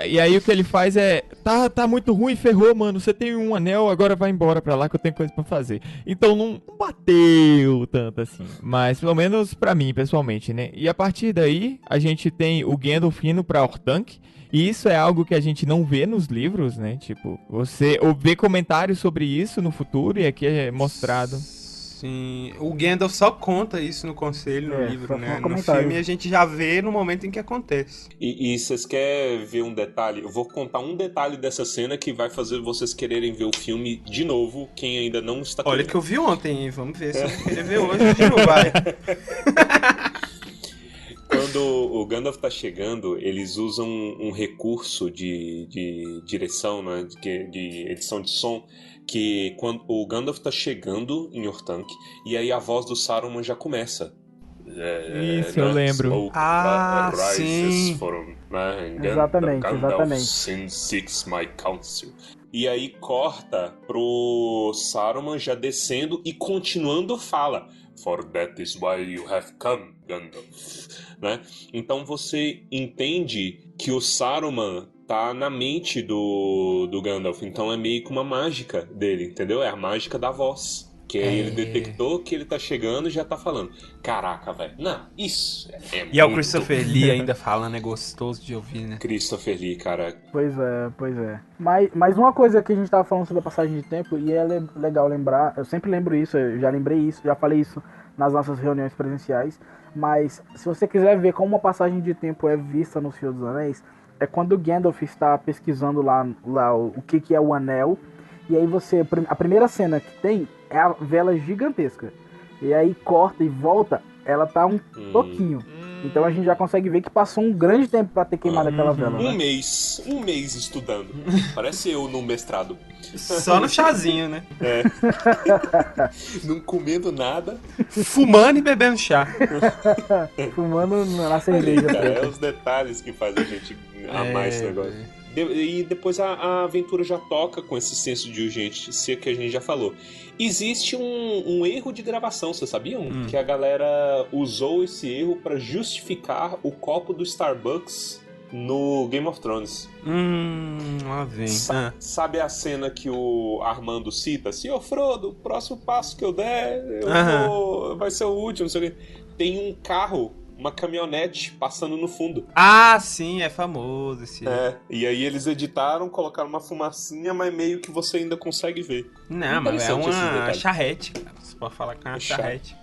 E aí o que ele faz é, tá muito ruim, ferrou, mano, você tem um anel, agora vai embora pra lá que eu tenho coisa pra fazer. Então não bateu tanto assim, mas pelo menos pra mim, pessoalmente, né? E a partir daí, a gente tem o Gandalf indo pra Orthanc, e isso é algo que a gente não vê nos livros, né? Tipo, você vê comentários sobre isso no futuro e aqui é mostrado. Sim, o Gandalf só conta isso no conselho, no livro, né? No comentário. filme a gente já vê no momento em que acontece. E vocês querem ver um detalhe? Eu vou contar um detalhe dessa cena que vai fazer vocês quererem ver o filme de novo, quem ainda não está Olha querendo. que eu vi ontem, hein? Vamos ver se eu vou querer ver hoje de novo, vai. Quando o Gandalf tá chegando, eles usam um recurso de direção, né, de edição de som, que quando o Gandalf tá chegando em Orthanc, e aí a voz do Saruman já começa. Isso, eu lembro. Sim. Exatamente. Seeks my counsel. E aí corta pro Saruman já descendo e continuando fala. For that is why you have come, Gandalf. Né? Então você entende que o Saruman tá na mente do Gandalf. Então é meio que uma mágica dele, entendeu? É a mágica da voz. Que ele detectou que ele tá chegando e já tá falando. Caraca, velho. Não, isso é E é o Christopher Lee ainda falando, é gostoso de ouvir, né? Christopher Lee, cara. Pois é. Mas uma coisa que a gente tava falando sobre a passagem de tempo, e é legal lembrar, eu sempre lembro isso, eu já lembrei isso, já falei isso nas nossas reuniões presenciais, mas se você quiser ver como uma passagem de tempo é vista no Senhor dos Anéis, é quando o Gandalf está pesquisando lá o que é o anel, e aí a primeira cena que tem é a vela gigantesca, e aí corta e volta, ela tá um pouquinho. Então a gente já consegue ver que passou um grande tempo pra ter queimado aquela vela. Um mês estudando. Parece eu no mestrado. Só no chazinho, né? Não comendo nada. Fumando e bebendo chá. Fumando na cerveja. É os detalhes que fazem a gente amar esse negócio. E depois a aventura já toca com esse senso de urgência que a gente já falou. Existe um erro de gravação, vocês sabiam? Que a galera usou esse erro pra justificar o copo do Starbucks no Game of Thrones. Lá vem. Sabe a cena que o Armando cita? Senhor Frodo, o próximo passo que eu der, vai ser o último, não sei o quê. Tem um carro, uma caminhonete passando no fundo. Ah, sim, é famoso esse. E aí eles editaram, colocaram uma fumacinha, mas meio que você ainda consegue ver. Não, mas é uma charrete, cara. Você pode falar que é uma charrete.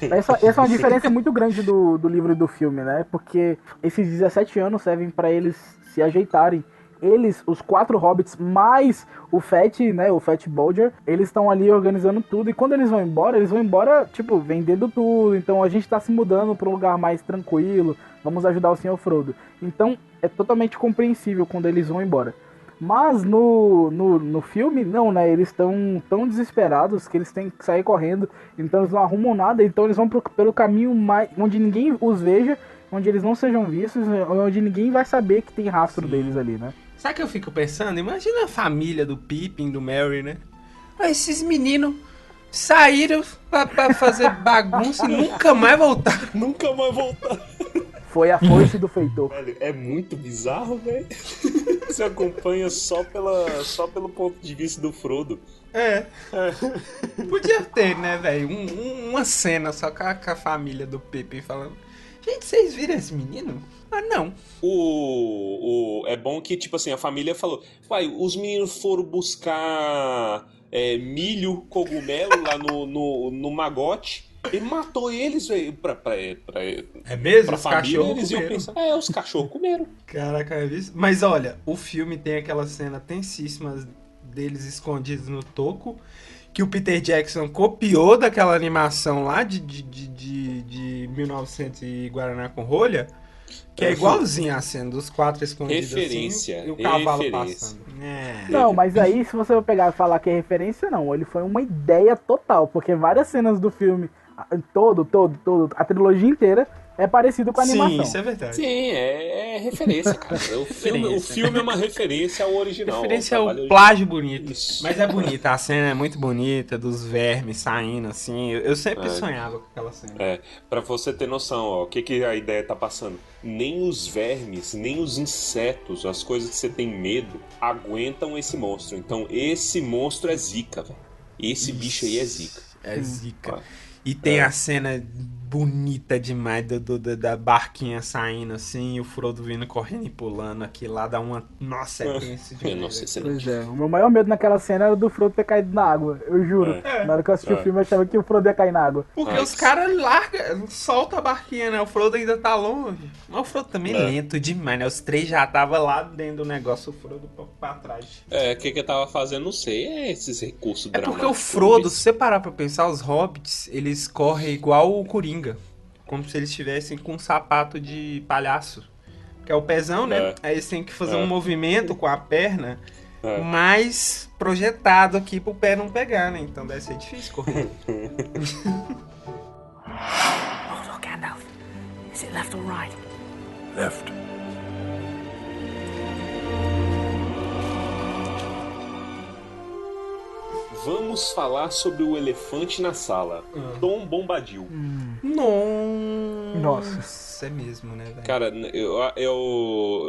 Essa é uma diferença muito grande do livro e do filme, né? Porque esses 17 anos servem pra eles se ajeitarem. Eles, os 4 hobbits, mais o Fat, né, o Fat Bolger, eles estão ali organizando tudo, e quando eles vão embora, tipo, vendendo tudo, então a gente tá se mudando pra um lugar mais tranquilo, vamos ajudar o Senhor Frodo. Então, é totalmente compreensível quando eles vão embora. Mas no filme, não, né, eles estão tão desesperados que eles têm que sair correndo, então eles não arrumam nada, então eles vão pelo caminho mais, onde ninguém os veja, onde eles não sejam vistos, onde ninguém vai saber que tem rastro deles ali, né? Sabe o que eu fico pensando? Imagina a família do Pippin, do Merry, né? Esses meninos saíram pra fazer bagunça e nunca mais voltaram. Foi a foice do feitor. Velho, é muito bizarro, velho. Você acompanha só pelo ponto de vista do Frodo. Podia ter, né, velho? Uma cena só com a família do Pippin falando: gente, vocês viram esse menino? Ah, não. É bom que, tipo assim, a família falou: uai, os meninos foram buscar milho, cogumelo lá no magote. Ele matou eles, velho. É mesmo? Pra Os família, cachorros eles iam comeram. pensar: os cachorros comeram. Caraca, é isso? Mas olha, o filme tem aquela cena tensíssima deles escondidos no toco, que o Peter Jackson copiou daquela animação lá de 1900 e Guaraná com rolha, que é igualzinho a cena dos 4 escondidos Referência, assim, e o cavalo referência. passando. Não, mas aí se você for pegar e falar que é referência, não. Ele foi uma ideia total, porque várias cenas do filme, todo, a trilogia inteira, é parecido com a animação. Sim, isso é verdade. Sim, é referência, cara. O filme é uma referência ao original. Referência ao ao trabalho plágio bonito. Isso. Mas é bonita, a cena é muito bonita, dos vermes saindo assim. Eu sempre sonhava com aquela cena. Pra você ter noção, ó, o que a ideia tá passando. Nem os vermes, nem os insetos, as coisas que você tem medo, aguentam esse monstro. Então esse monstro é zica, velho. Esse bicho aí é zica. É zica. E tem a cena bonita demais da barquinha saindo assim, e o Frodo vindo correndo e pulando aqui lá, dá uma... Nossa, é tenso demais. Nossa, esse Pois é, o meu maior medo naquela cena era do Frodo ter caído na água, eu juro. Na hora que eu assisti o filme, eu achava que o Frodo ia cair na água. Porque os caras largam, soltam a barquinha, né? O Frodo ainda tá longe. Mas o Frodo também é lento demais, né? Os 3 já estavam lá dentro do negócio, o Frodo um pouco pra trás. o que eu tava fazendo, não sei, esses recursos É dramáticos. porque o Frodo, se você parar pra pensar, os hobbits, eles correm igual o Coringa. Como se eles estivessem com um sapato de palhaço. Que é o pezão, né? Aí eles têm que fazer um movimento com a perna mais projetado aqui pro pé não pegar, né? Então deve ser difícil correr. Frodo, Gandalf. Is it left or right? Left. Vamos falar sobre o elefante na sala. Tom Bombadil. Nossa, é mesmo, né, velho? Cara,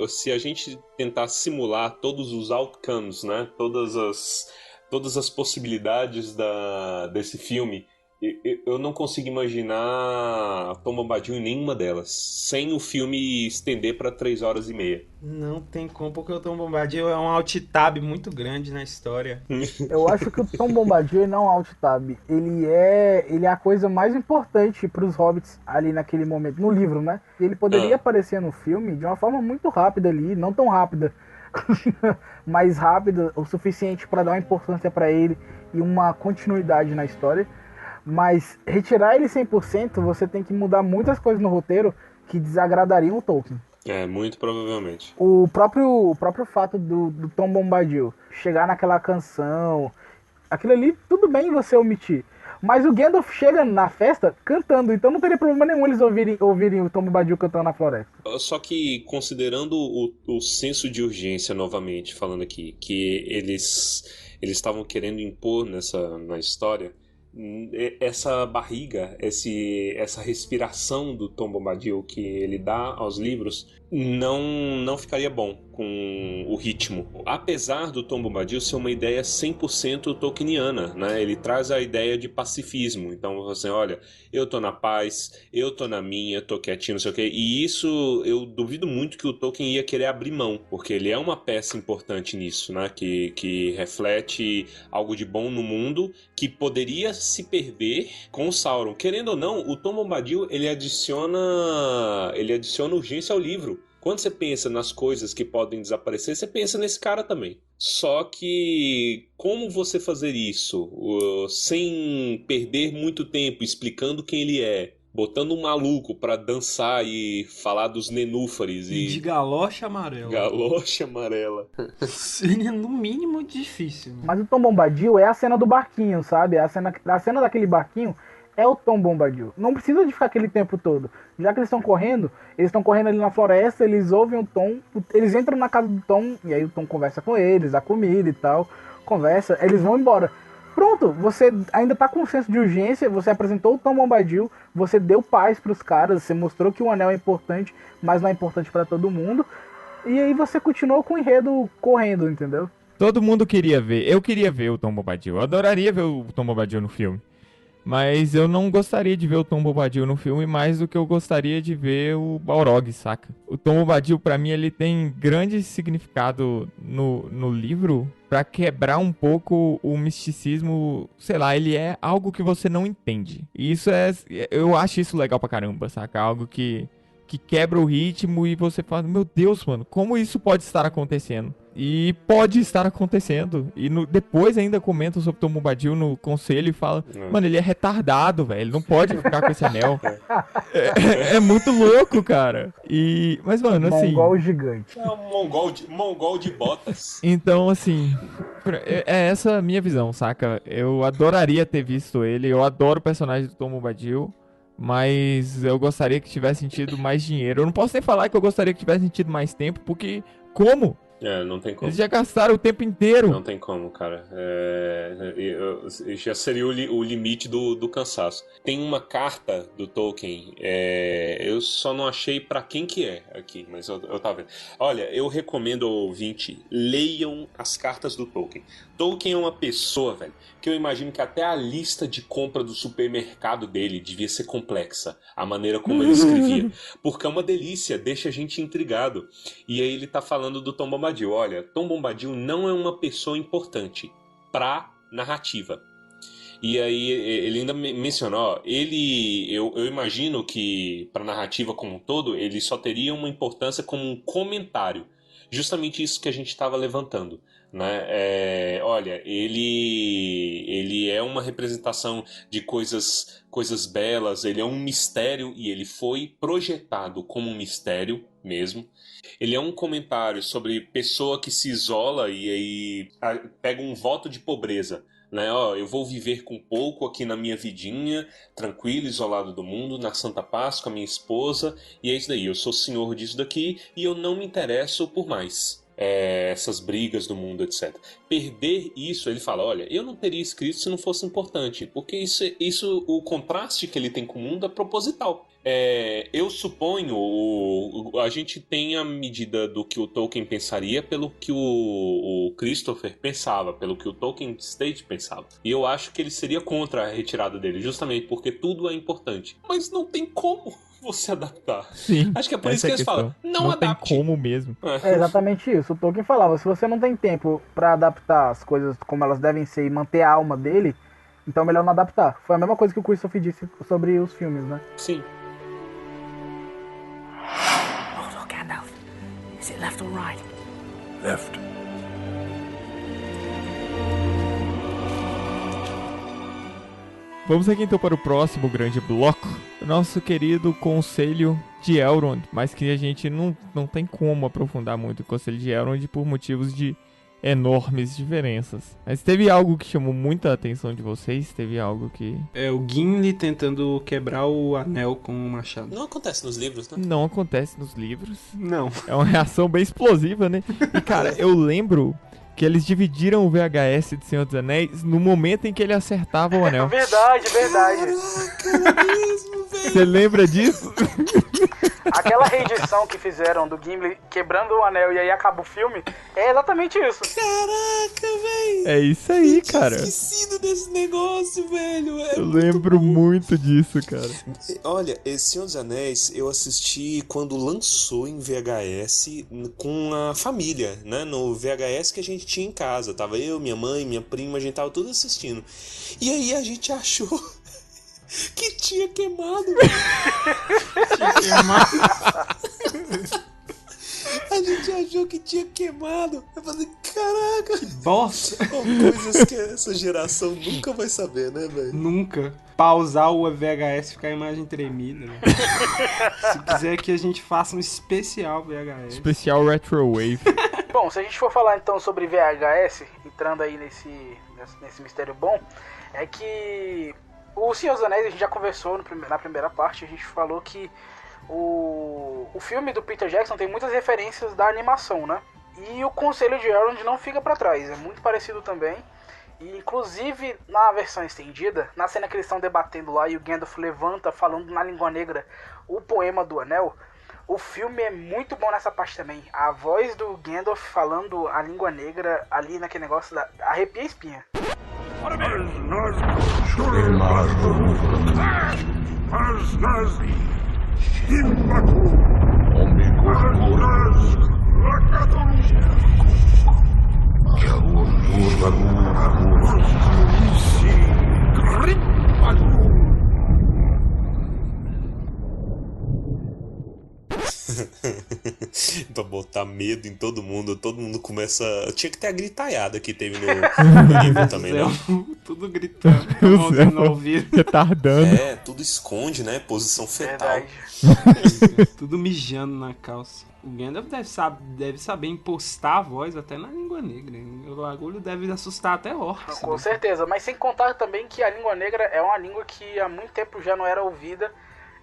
se a gente tentar simular todos os outcomes, né? Todas as possibilidades desse filme, eu não consigo imaginar Tom Bombadil em nenhuma delas, sem o filme estender pra 3 horas e meia. Não tem como, porque o Tom Bombadil é um alt-tab muito grande na história. Eu acho que o Tom Bombadil não é um alt-tab. Ele é a coisa mais importante pros hobbits ali naquele momento, no livro, né? Ele poderia aparecer no filme de uma forma muito rápida ali, não tão rápida, mas rápida o suficiente pra dar uma importância pra ele e uma continuidade na história. Mas retirar ele 100%, você tem que mudar muitas coisas no roteiro que desagradariam o Tolkien. Muito provavelmente. O próprio fato do Tom Bombadil chegar naquela canção, aquilo ali, tudo bem você omitir. Mas o Gandalf chega na festa cantando, então não teria problema nenhum eles ouvirem o Tom Bombadil cantando na floresta. Só que, considerando o senso de urgência, novamente, falando aqui, que eles estavam querendo impor na história, essa barriga, essa respiração do Tom Bombadil que ele dá aos livros não ficaria bom com o ritmo. Apesar do Tom Bombadil ser uma ideia 100% tolkieniana, né? Ele traz a ideia de pacifismo. Então, você olha, eu tô na paz, eu tô na minha, tô quietinho, não sei o quê. E isso, eu duvido muito que o Tolkien ia querer abrir mão, porque ele é uma peça importante nisso, né? Que reflete algo de bom no mundo, que poderia se perder com o Sauron. Querendo ou não, o Tom Bombadil, ele adiciona urgência ao livro. Quando você pensa nas coisas que podem desaparecer, você pensa nesse cara também. Só que como você fazer isso sem perder muito tempo explicando quem ele é, botando um maluco pra dançar e falar dos nenúfares E de galocha amarela. Galocha amarela. Seria no mínimo difícil. Né? Mas o Tom Bombadil é a cena do barquinho, sabe? A cena daquele barquinho é o Tom Bombadil. Não precisa de ficar aquele tempo todo. Já que eles estão correndo ali na floresta, eles ouvem o Tom, eles entram na casa do Tom, e aí o Tom conversa com eles, dá comida e tal, conversa, eles vão embora. Pronto, você ainda tá com um senso de urgência, você apresentou o Tom Bombadil, você deu paz pros caras, você mostrou que o anel é importante, mas não é importante pra todo mundo. E aí você continuou com o enredo correndo, entendeu? Todo mundo queria ver. Eu queria ver o Tom Bombadil. Eu adoraria ver o Tom Bombadil no filme. Mas eu não gostaria de ver o Tom Bombadil no filme mais do que eu gostaria de ver o Balrog, saca? O Tom Bombadil, pra mim, ele tem grande significado no livro pra quebrar um pouco o misticismo. Sei lá, ele é algo que você não entende. E isso eu acho isso legal pra caramba, saca? Algo que quebra o ritmo e você fala, meu Deus, mano, como isso pode estar acontecendo? E pode estar acontecendo. E depois ainda comentam sobre o Tom Bombadil no conselho e fala, mano, ele é retardado, velho, ele não pode ficar com esse anel. É muito louco, cara. Mas, mano, assim... Mongol gigante. É um mongol de botas. Então, assim, é essa a minha visão, saca? Eu adoraria ter visto ele, eu adoro o personagem do Tom Bombadil. Mas eu gostaria que tivesse tido mais dinheiro. Eu não posso nem falar que eu gostaria que tivesse tido mais tempo, porque como? Não tem como. Eles já gastaram o tempo inteiro. Não tem como, cara. Já seria o limite do cansaço. Tem uma carta do Tolkien, eu só não achei pra quem que é aqui, mas eu tava vendo. Olha, eu recomendo ao ouvinte, leiam as cartas do Tolkien. Tolkien é uma pessoa, velho, que eu imagino que até a lista de compra do supermercado dele devia ser complexa, a maneira como ele escrevia. Porque é uma delícia, deixa a gente intrigado. E aí ele tá falando do Tom Bombadil. Olha, Tom Bombadil não é uma pessoa importante pra narrativa. E aí ele ainda menciona, eu imagino que pra narrativa como um todo, ele só teria uma importância como um comentário. Justamente isso que a gente estava levantando, né? Olha, ele é uma representação de coisas belas, ele é um mistério e ele foi projetado como um mistério mesmo. Ele é um comentário sobre pessoa que se isola e aí pega um voto de pobreza. Né? Eu vou viver com pouco aqui na minha vidinha, tranquilo, isolado do mundo, na santa paz com a minha esposa, e é isso daí, eu sou senhor disso daqui e eu não me interesso por mais essas brigas do mundo, etc. Perder isso, ele fala, olha, eu não teria escrito se não fosse importante, porque isso o contraste que ele tem com o mundo é proposital. Eu suponho, a gente tem a medida do que o Tolkien pensaria pelo que o Christopher pensava, pelo que o Tolkien State pensava. E eu acho que ele seria contra a retirada dele, justamente porque tudo é importante. Mas não tem como você adaptar. Sim, acho que é por isso que eles falam, não adapte. Tem como mesmo. É exatamente isso. O Tolkien falava, se você não tem tempo pra adaptar as coisas como elas devem ser e manter a alma dele, então é melhor não adaptar. Foi a mesma coisa que o Christopher disse sobre os filmes, né? Sim. Gandalf. Is it left or right? Left. Vamos aqui então para o próximo grande bloco. O nosso querido Conselho de Elrond. Mas que a gente não tem como aprofundar muito o Conselho de Elrond por motivos de enormes diferenças. Mas teve algo que chamou muita atenção de vocês? Teve algo que... o Gimli tentando quebrar o anel com o machado. Não acontece nos livros, né? Não acontece nos livros. Não. É uma reação bem explosiva, né? E cara, eu lembro que eles dividiram o VHS de Senhor dos Anéis no momento em que ele acertava o anel. Verdade. Caraca, mesmo, velho. Você lembra disso? Aquela reedição que fizeram do Gimli quebrando o anel e aí acaba o filme, é exatamente isso. Caraca, velho. É isso aí, cara. Esquecido desse negócio, velho. Eu lembro muito disso, cara. Olha, Senhor dos Anéis eu assisti quando lançou em VHS com a família, né? No VHS que a gente tinha em casa. Tava eu, minha mãe, minha prima, a gente tava tudo assistindo. E aí a gente achou que tinha queimado. A gente achou que tinha queimado. Eu falei, caraca. Que bosta. Coisas que essa geração nunca vai saber, né, velho? Nunca. Pausar o VHS e ficar a imagem tremida, né? Se quiser que a gente faça um especial VHS. Especial Retrowave. Bom, se a gente for falar então sobre VHS, entrando aí nesse mistério bom, é que o Senhor dos Anéis, a gente já conversou na primeira parte, a gente falou que o filme do Peter Jackson tem muitas referências da animação, né? E o Conselho de Elrond não fica pra trás, é muito parecido também. E, inclusive, na versão estendida, na cena que eles estão debatendo lá e o Gandalf levanta falando na língua negra o poema do Anel, o filme é muito bom nessa parte também. A voz do Gandalf falando a língua negra ali naquele negócio arrepia a espinha. Pra botar medo em todo mundo começa. Tinha que ter a gritaiada que teve no livro também, né? Tudo gritando, mãozinha no ouvido. Retardando. É, tudo esconde, né? Posição fetal. Verdade. Tudo mijando na calça. O Gandalf deve saber impostar a voz até na língua negra. O bagulho deve assustar até orcs. Com certeza, mas sem contar também que a língua negra é uma língua que há muito tempo já não era ouvida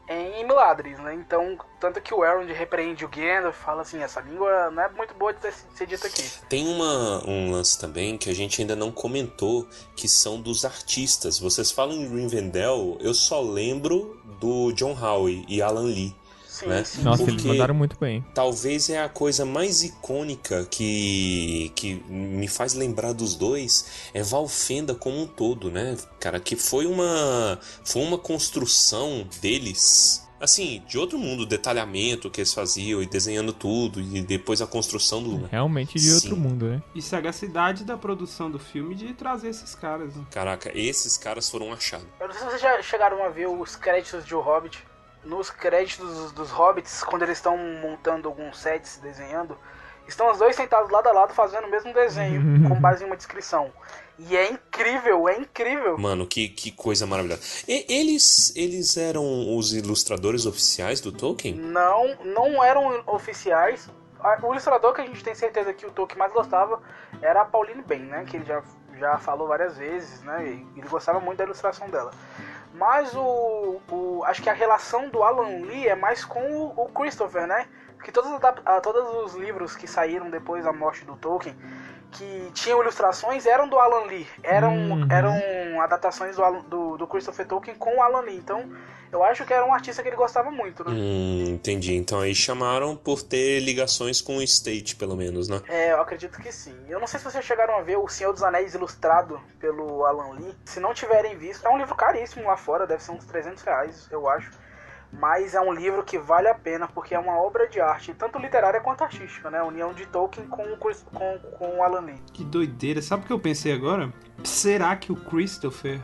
em Miladris, né? Então, tanto que o Elrond repreende o Gandalf, fala assim, essa língua não é muito boa de ser dita aqui. Tem um lance também que a gente ainda não comentou, que são dos artistas. Vocês falam em Rivendell, eu só lembro do John Howe e Alan Lee. Sim, né? sim. Nossa, Porque eles mandaram muito bem. talvez é a coisa mais icônica que me faz lembrar dos dois é Valfenda como um todo, né, cara? Que foi uma construção deles, assim, de outro mundo, o detalhamento que eles faziam e desenhando tudo e depois a construção do... Realmente de outro Sim. mundo, né? E sagacidade da produção do filme de trazer esses caras, né? Caraca, esses caras foram achados. Eu não sei se vocês já chegaram a ver os créditos de O Hobbit. Nos créditos dos Hobbits, quando eles estão montando alguns sets, desenhando, estão os dois sentados lado a lado fazendo o mesmo desenho, com base em uma descrição. E é incrível, é incrível. Mano, que coisa maravilhosa. Eles eram os ilustradores oficiais do Tolkien? Não eram oficiais. O ilustrador que a gente tem certeza que o Tolkien mais gostava era a Pauline Bain, né? Que ele já falou várias vezes, né? E ele gostava muito da ilustração dela. Mas acho que a relação do Alan Lee é mais com o Christopher, né? Porque todos os livros que saíram depois da morte do Tolkien, que tinham ilustrações, eram do Alan Lee. Eram adaptações do Christopher Tolkien com o Alan Lee. Então, eu acho que era um artista que ele gostava muito, né? Entendi. Então aí chamaram por ter ligações com o State, pelo menos, né? É, eu acredito que sim. Eu não sei se vocês chegaram a ver O Senhor dos Anéis ilustrado pelo Alan Lee. Se não tiverem visto, é um livro caríssimo lá fora, deve ser uns R$300, eu acho. Mas é um livro que vale a pena, porque é uma obra de arte, tanto literária quanto artística, né? A união de Tolkien com o Alan Lee. Que doideira. Sabe o que eu pensei agora? Será que o Christopher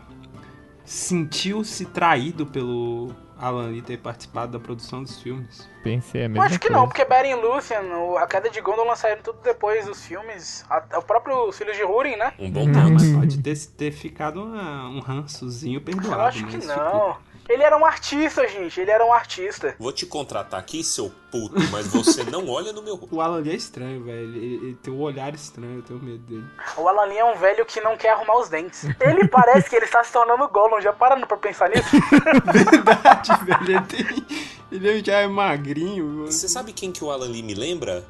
sentiu-se traído pelo Alan Lee ter participado da produção dos filmes? Pensei a Eu mesma acho que coisa. não, porque Beren e Lúthien, A Queda de Gondolin saíram tudo depois dos filmes. O próprio Filhos de Húrin, né? Um bom Não, tempo. mas pode ter ficado um rançozinho perdoado. Eu acho que mas não. Ele era um artista, gente. Ele era um artista. Vou te contratar aqui, seu puto, mas você não olha no meu rosto. O Alan Lee é estranho, velho. Ele tem um olhar estranho, eu tenho medo dele. O Alan Lee é um velho que não quer arrumar os dentes. Ele parece que ele está se tornando Gollum. Já parando pra pensar nisso? Verdade, velho. Ele já é magrinho. Você sabe quem que o Alan Lee me lembra?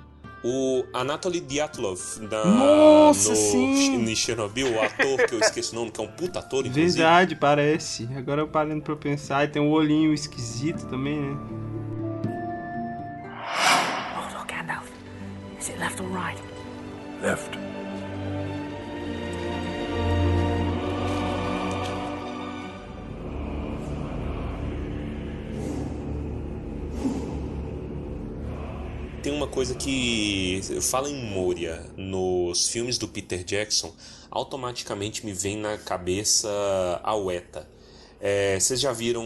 O Anatoly Dyatlov Nossa, sim! no Chernobyl, o ator que eu esqueci o nome, que é um puta ator, inclusive. Verdade, parece. Agora eu parando pra pensar, e tem um olhinho esquisito também, né? Frodo, Gandalf. Is it left or right? Left. Tem uma coisa que fala em Moria nos filmes do Peter Jackson, automaticamente me vem na cabeça a Weta. Vocês já viram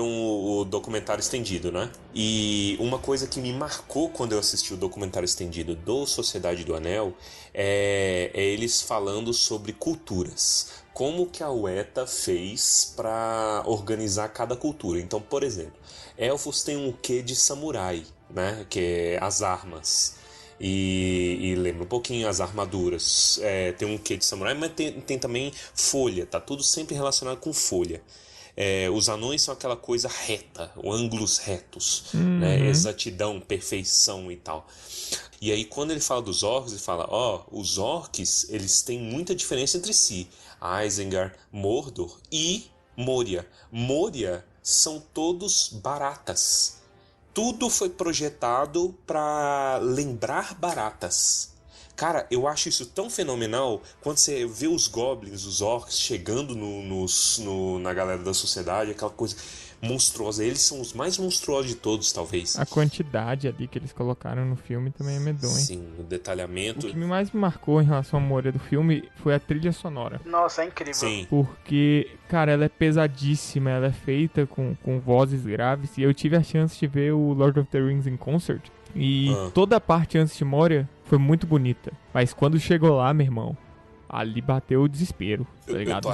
o documentário estendido, né? E uma coisa que me marcou quando eu assisti o documentário estendido do Sociedade do Anel é eles falando sobre culturas. Como que a Weta fez para organizar cada cultura. Então, por exemplo, elfos têm um quê de samurai, né? Que é as armas. E lembra um pouquinho as armaduras. Tem um quê de samurai, mas tem também folha. Tá tudo sempre relacionado com folha. Os anões são aquela coisa reta, ângulos retos, né? Exatidão, perfeição e tal. E aí quando ele fala dos orcs, ele fala, os orcs, eles têm muita diferença entre si. Isengard, Mordor e Moria. Moria são todos baratas. Tudo foi projetado para lembrar baratas. Cara, eu acho isso tão fenomenal quando você vê os goblins, os orcs chegando na galera da sociedade, aquela coisa monstruosa. Eles são os mais monstruosos de todos, talvez. A quantidade ali que eles colocaram no filme também é medonha. Sim, o detalhamento. O que mais me marcou em relação à memória do filme foi a trilha sonora. Nossa, é incrível. Sim. Porque, cara, ela é pesadíssima, ela é feita com vozes graves. E eu tive a chance de ver o Lord of the Rings em concert. E toda a parte antes de Moria foi muito bonita. Mas quando chegou lá, meu irmão, ali bateu o desespero, tá ligado?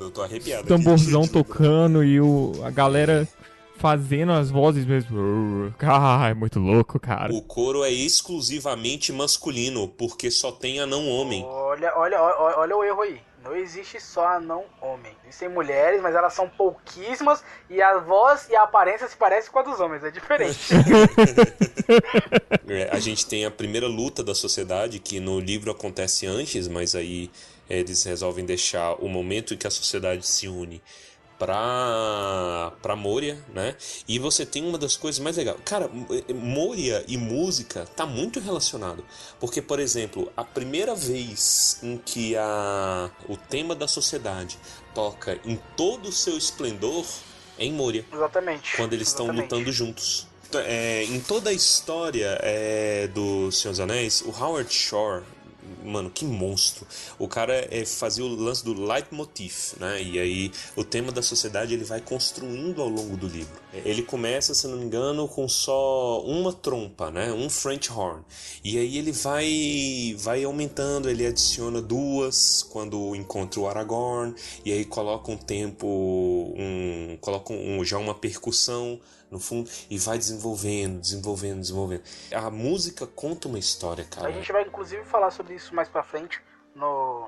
Eu tô arrepiado. Tamborzão tocando e a galera fazendo as vozes mesmo. Ah, é muito louco, cara. O coro é exclusivamente masculino, porque só tem anão homem. Olha o erro aí. Não existe só anão homem. Existem mulheres, mas elas são pouquíssimas e a voz e a aparência se parecem com a dos homens. É diferente. A gente tem a primeira luta da sociedade, que no livro acontece antes, mas aí eles resolvem deixar o momento em que a sociedade se une pra Moria, né? E você tem uma das coisas mais legais. Cara, Moria e música tá muito relacionado. Porque, por exemplo, a primeira vez em que o tema da sociedade toca em todo o seu esplendor é em Moria. Exatamente. Quando eles estão lutando juntos. Em toda a história do Senhor dos Anéis, o Howard Shore, mano, que monstro. O cara fazia o lance do leitmotiv, né? E aí o tema da sociedade ele vai construindo ao longo do livro. Ele começa, se não me engano, com só uma trompa, né? Um French horn. E aí ele vai aumentando, ele adiciona duas quando encontra o Aragorn. E aí coloca um tempo, já uma percussão no fundo, e vai desenvolvendo. A música conta uma história, cara. A gente vai inclusive falar sobre isso mais pra frente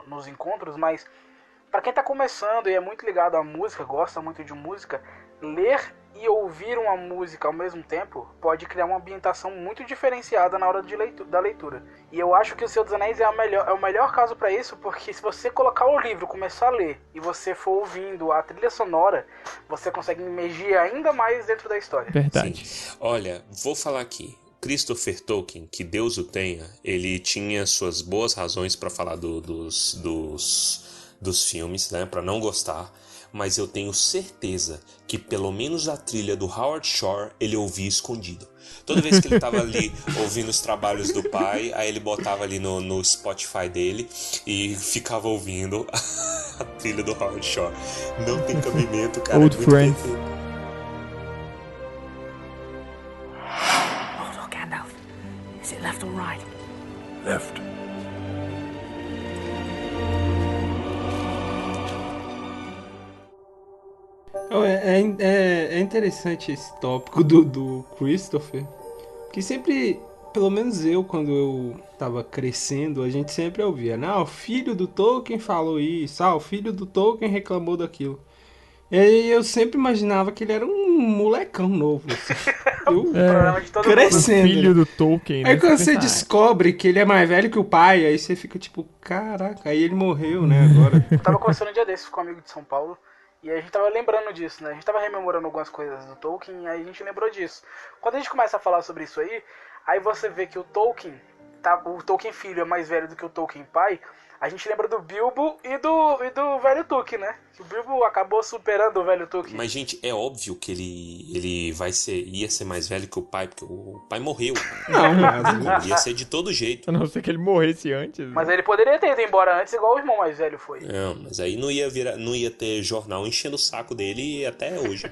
nos encontros, mas pra quem tá começando e é muito ligado à música, gosta muito de música, ler e ouvir uma música ao mesmo tempo pode criar uma ambientação muito diferenciada na hora da leitura. E eu acho que O Senhor dos Anéis é o melhor caso para isso, porque se você colocar o livro, começar a ler, e você for ouvindo a trilha sonora, você consegue imergir ainda mais dentro da história. Verdade. Sim. Olha, vou falar aqui. Christopher Tolkien, que Deus o tenha, ele tinha suas boas razões para falar dos filmes, né, para não gostar. Mas eu tenho certeza que pelo menos a trilha do Howard Shore ele ouvia escondido. Toda vez que ele tava ali ouvindo os trabalhos do pai, aí ele botava ali no Spotify dele e ficava ouvindo a trilha do Howard Shore. Não tem cabimento, cara. Old Friends. Hold on, Gandalf. Is it left or right? Left. É interessante esse tópico do Christopher, que sempre, pelo menos eu, quando eu tava crescendo, a gente sempre ouvia, não, o filho do Tolkien falou isso, o filho do Tolkien reclamou daquilo. E aí eu sempre imaginava que ele era um molecão novo, assim. Crescendo. O filho do Tolkien. Aí quando você descobre que ele é mais velho que o pai, aí você fica tipo, caraca, aí ele morreu, né, agora. Eu tava conversando um dia desses com um amigo de São Paulo, e a gente tava lembrando disso, né? A gente tava rememorando algumas coisas do Tolkien, e aí a gente lembrou disso. Quando a gente começa a falar sobre isso aí você vê que o Tolkien filho é mais velho do que o Tolkien pai, a gente lembra do Bilbo e do velho Tolkien, né? O Bilbo acabou superando o velho Tolkien. Mas, gente, é óbvio que ele ia ser mais velho que o pai, porque o pai morreu. Não, mas ia ser de todo jeito. A não ser que ele morresse antes. Mas ele poderia ter ido embora antes, igual o irmão mais velho foi. Não, mas aí não ia ter jornal enchendo o saco dele até hoje.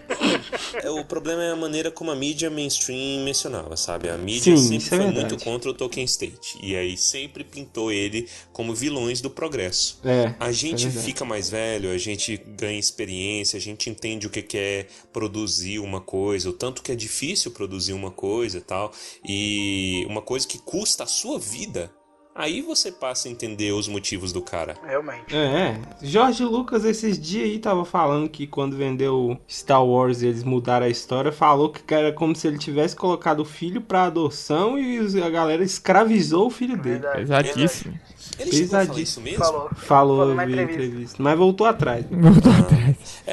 O problema é a maneira como a mídia mainstream mencionava, sabe? A mídia sempre foi muito contra o Tolkien State. E aí sempre pintou ele como vilões do progresso. A gente fica mais velho, a gente ganha experiência, a gente entende o que é produzir uma coisa, o tanto que é difícil produzir uma coisa e tal, e uma coisa que custa a sua vida, Aí você passa a entender os motivos do cara. Realmente. George Lucas esses dias aí tava falando que quando vendeu Star Wars eles mudaram a história, falou que era como se ele tivesse colocado o filho pra adoção e a galera escravizou o filho dele. Verdade. Pesadíssimo. Ele chegou a falar isso mesmo? Falou na na entrevista. entrevista. Mas voltou atrás.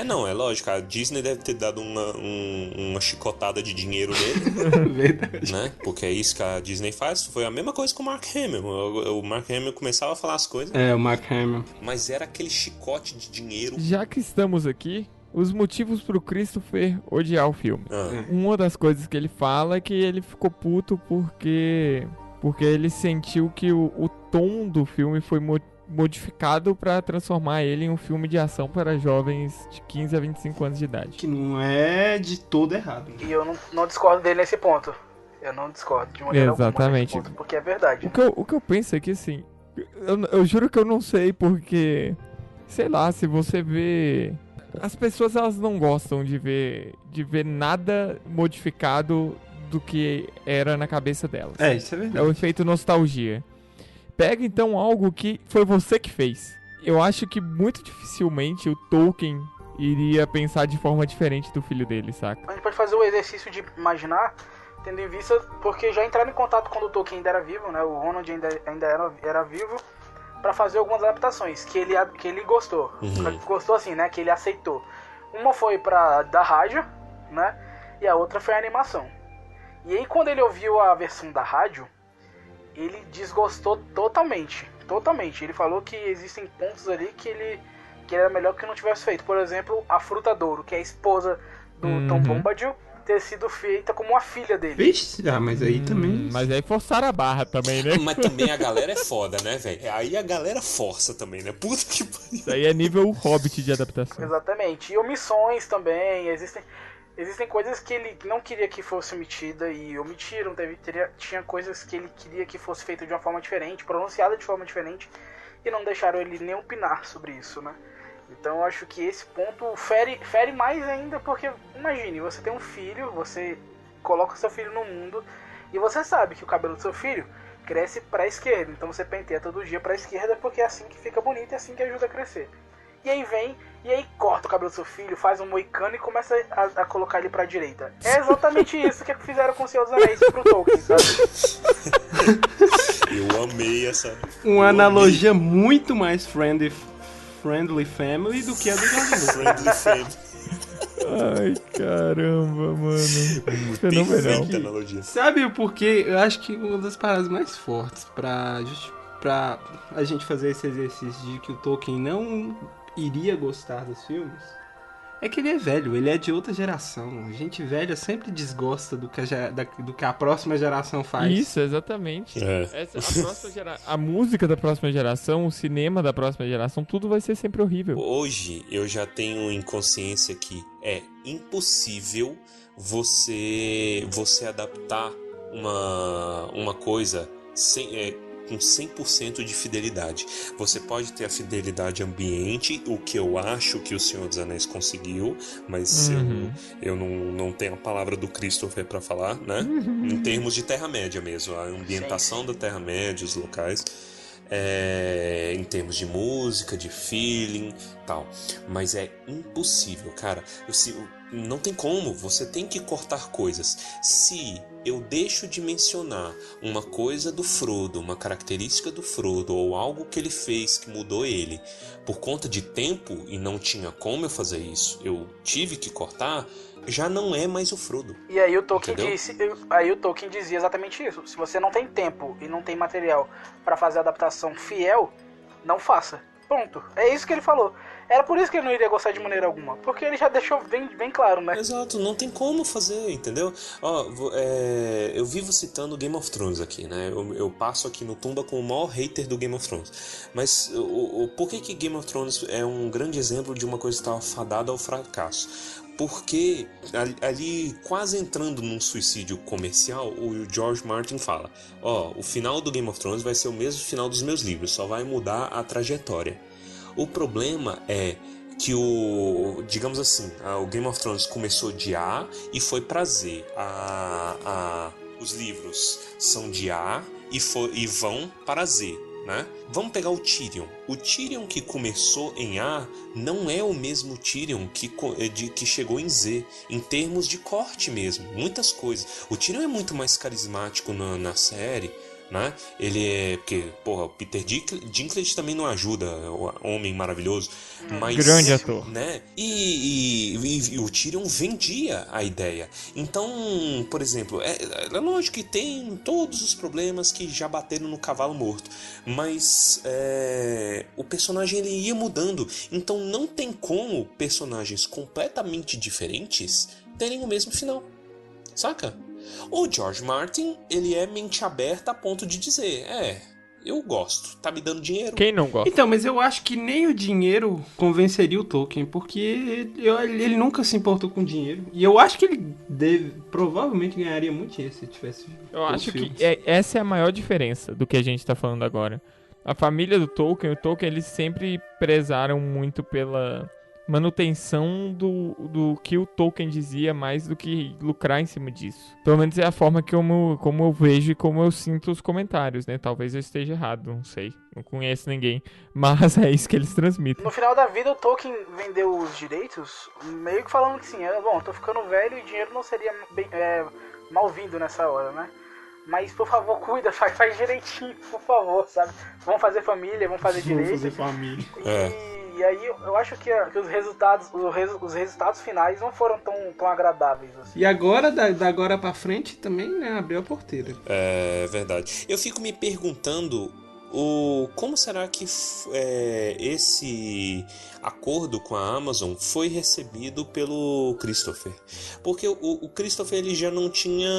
Não, é lógico. A Disney deve ter dado uma chicotada de dinheiro nele. Verdade. Né? Porque é isso que a Disney faz. Foi a mesma coisa com o Mark Hamill. O Mark Hamill começava a falar as coisas, O Mark Hamill. mas era aquele chicote de dinheiro. Já que estamos aqui, os motivos pro Christopher odiar o filme. Uma das coisas que ele fala é que ele ficou puto porque ele sentiu que o tom do filme foi modificado pra transformar ele em um filme de ação para jovens de 15 a 25 anos de idade. Que não é de todo errado. E eu não discordo dele nesse ponto. Eu não discordo de maneira Exatamente. alguma nesse ponto, porque é verdade. O que eu penso é que, assim, eu juro que eu não sei porque, sei lá, se você vê... As pessoas, elas não gostam de ver nada modificado do que era na cabeça delas. Isso é verdade. É o efeito nostalgia. Pega, então, algo que foi você que fez. Eu acho que muito dificilmente o Tolkien iria pensar de forma diferente do filho dele, saca? A gente pode fazer o exercício de imaginar, tendo em vista, porque já entraram em contato quando o Tolkien ainda era vivo, né? O Ronald ainda era vivo, pra fazer algumas adaptações que ele gostou. Gostou assim, né? Que ele aceitou. Uma foi da rádio, né? E a outra foi a animação. E aí quando ele ouviu a versão da rádio, ele desgostou totalmente. Totalmente. Ele falou que existem pontos ali que era melhor que não tivesse feito. Por exemplo, a Fruta Douro, que é a esposa do Tom Bombadil, ter sido feita como uma filha dele. Vixe, mas aí também... Mas aí forçaram a barra também, né? Mas também a galera é foda, né, velho? Aí a galera força também, né? Puta que pariu. Isso aí é nível Hobbit de adaptação. Exatamente. E omissões também. Existem coisas que ele não queria que fosse omitida e omitiram. Tinha coisas que ele queria que fosse feita de uma forma diferente, pronunciada de forma diferente, e não deixaram ele nem opinar sobre isso, né? Então eu acho que esse ponto fere mais ainda, porque imagine, você tem um filho, você coloca o seu filho no mundo e você sabe que o cabelo do seu filho cresce pra esquerda, então você penteia todo dia pra esquerda porque é assim que fica bonito e é assim que ajuda a crescer. E aí corta o cabelo do seu filho, faz um moicano e começa a colocar ele pra direita. É exatamente isso que fizeram com o Senhor dos Anéis pro Tolkien, sabe? Eu amei essa... Uma analogia muito mais friendly family do que a do George Lucas. Friendly Family. Ai, caramba, mano. Fenomenal. Perfeita analogia. Sabe por quê? Eu acho que uma das paradas mais fortes pra a gente fazer esse exercício de que o Tolkien não iria gostar dos filmes é que ele é velho, ele é de outra geração. A gente velha sempre desgosta do que a próxima geração faz. Isso, exatamente. A música da próxima geração, o cinema da próxima geração, tudo vai ser sempre horrível. Hoje eu já tenho em consciência que é impossível você adaptar uma coisa com 100% de fidelidade. Você pode ter a fidelidade ambiente, o que eu acho que o Senhor dos Anéis conseguiu, mas eu não tenho a palavra do Christopher pra falar, né? Em termos de Terra-média mesmo, a ambientação da Terra-média, os locais, em termos de música, de feeling, tal. Mas é impossível, cara. Não tem como, você tem que cortar coisas. Se eu deixo de mencionar uma coisa do Frodo, uma característica do Frodo, ou algo que ele fez que mudou ele, por conta de tempo, e não tinha como eu fazer isso, eu tive que cortar, já não é mais o Frodo. E aí o Tolkien dizia exatamente isso. Se você não tem tempo e não tem material pra fazer a adaptação fiel, não faça. Ponto. É isso que ele falou. Era por isso que ele não iria gostar de maneira alguma. Porque ele já deixou bem claro, né? Exato, não tem como fazer, entendeu? Eu vivo citando Game of Thrones aqui, né? Eu passo aqui no Tumba como o maior hater do Game of Thrones. Mas por que Game of Thrones é um grande exemplo de uma coisa que estava fadada ao fracasso? Porque ali, quase entrando num suicídio comercial, o George Martin fala: o final do Game of Thrones vai ser o mesmo final dos meus livros, só vai mudar a trajetória. O problema é que digamos assim, o Game of Thrones começou de A e foi pra Z. Os livros são de A e vão para Z, né? Vamos pegar o Tyrion. O Tyrion que começou em A não é o mesmo Tyrion que chegou em Z, em termos de corte mesmo, muitas coisas. O Tyrion é muito mais carismático na série, né? Ele é... Porque, porra, o Peter Dinklage também não ajuda, o homem maravilhoso. Mas, grande ator. né? E o Tyrion vendia a ideia. Então, por exemplo, é lógico que tem todos os problemas que já bateram no cavalo morto. Mas o personagem ele ia mudando. Então não tem como personagens completamente diferentes terem o mesmo final. Saca? O George Martin, ele é mente aberta a ponto de dizer, eu gosto, tá me dando dinheiro. Quem não gosta? Então, mas eu acho que nem o dinheiro convenceria o Tolkien, porque ele nunca se importou com dinheiro. E eu acho que ele provavelmente ganharia muito dinheiro se tivesse. Eu acho que essa é a maior diferença do que a gente tá falando agora. A família do Tolkien, o Tolkien, eles sempre prezaram muito pela manutenção do que o Tolkien dizia, mais do que lucrar em cima disso. Pelo menos é a forma como eu vejo e como eu sinto os comentários, né? Talvez eu esteja errado, não sei. Não conheço ninguém. Mas é isso que eles transmitem. No final da vida, o Tolkien vendeu os direitos meio que falando que sim, bom, tô ficando velho e dinheiro não seria mal-vindo nessa hora, né? Mas, por favor, cuida, faz direitinho, por favor, sabe? Vamos fazer família, vamos fazer direito. Vamos fazer família. E aí eu acho que os resultados finais não foram tão agradáveis assim. E agora, da agora pra frente, também, né, abriu a porteira. É verdade. Eu fico me perguntando como será que esse acordo com a Amazon foi recebido pelo Christopher. Porque o Christopher, ele já não tinha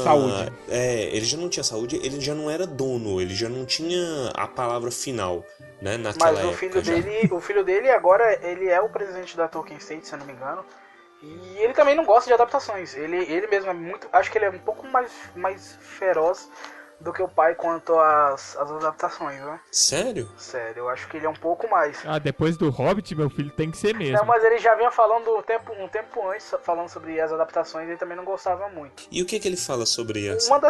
saúde. Ele já não tinha saúde, ele já não era dono, ele já não tinha a palavra final, né, naquela época. Mas o filho dele agora, ele é o presidente da Tolkien State, se eu não me engano. E ele também não gosta de adaptações. Ele mesmo é muito... Acho que ele é um pouco mais feroz do que o pai quanto às adaptações, né? Sério? Sério, eu acho que ele é um pouco mais. Depois do Hobbit, meu filho, tem que ser mesmo. Não, mas ele já vinha falando um tempo antes, falando sobre as adaptações, ele também não gostava muito. E o que ele fala sobre isso? Uma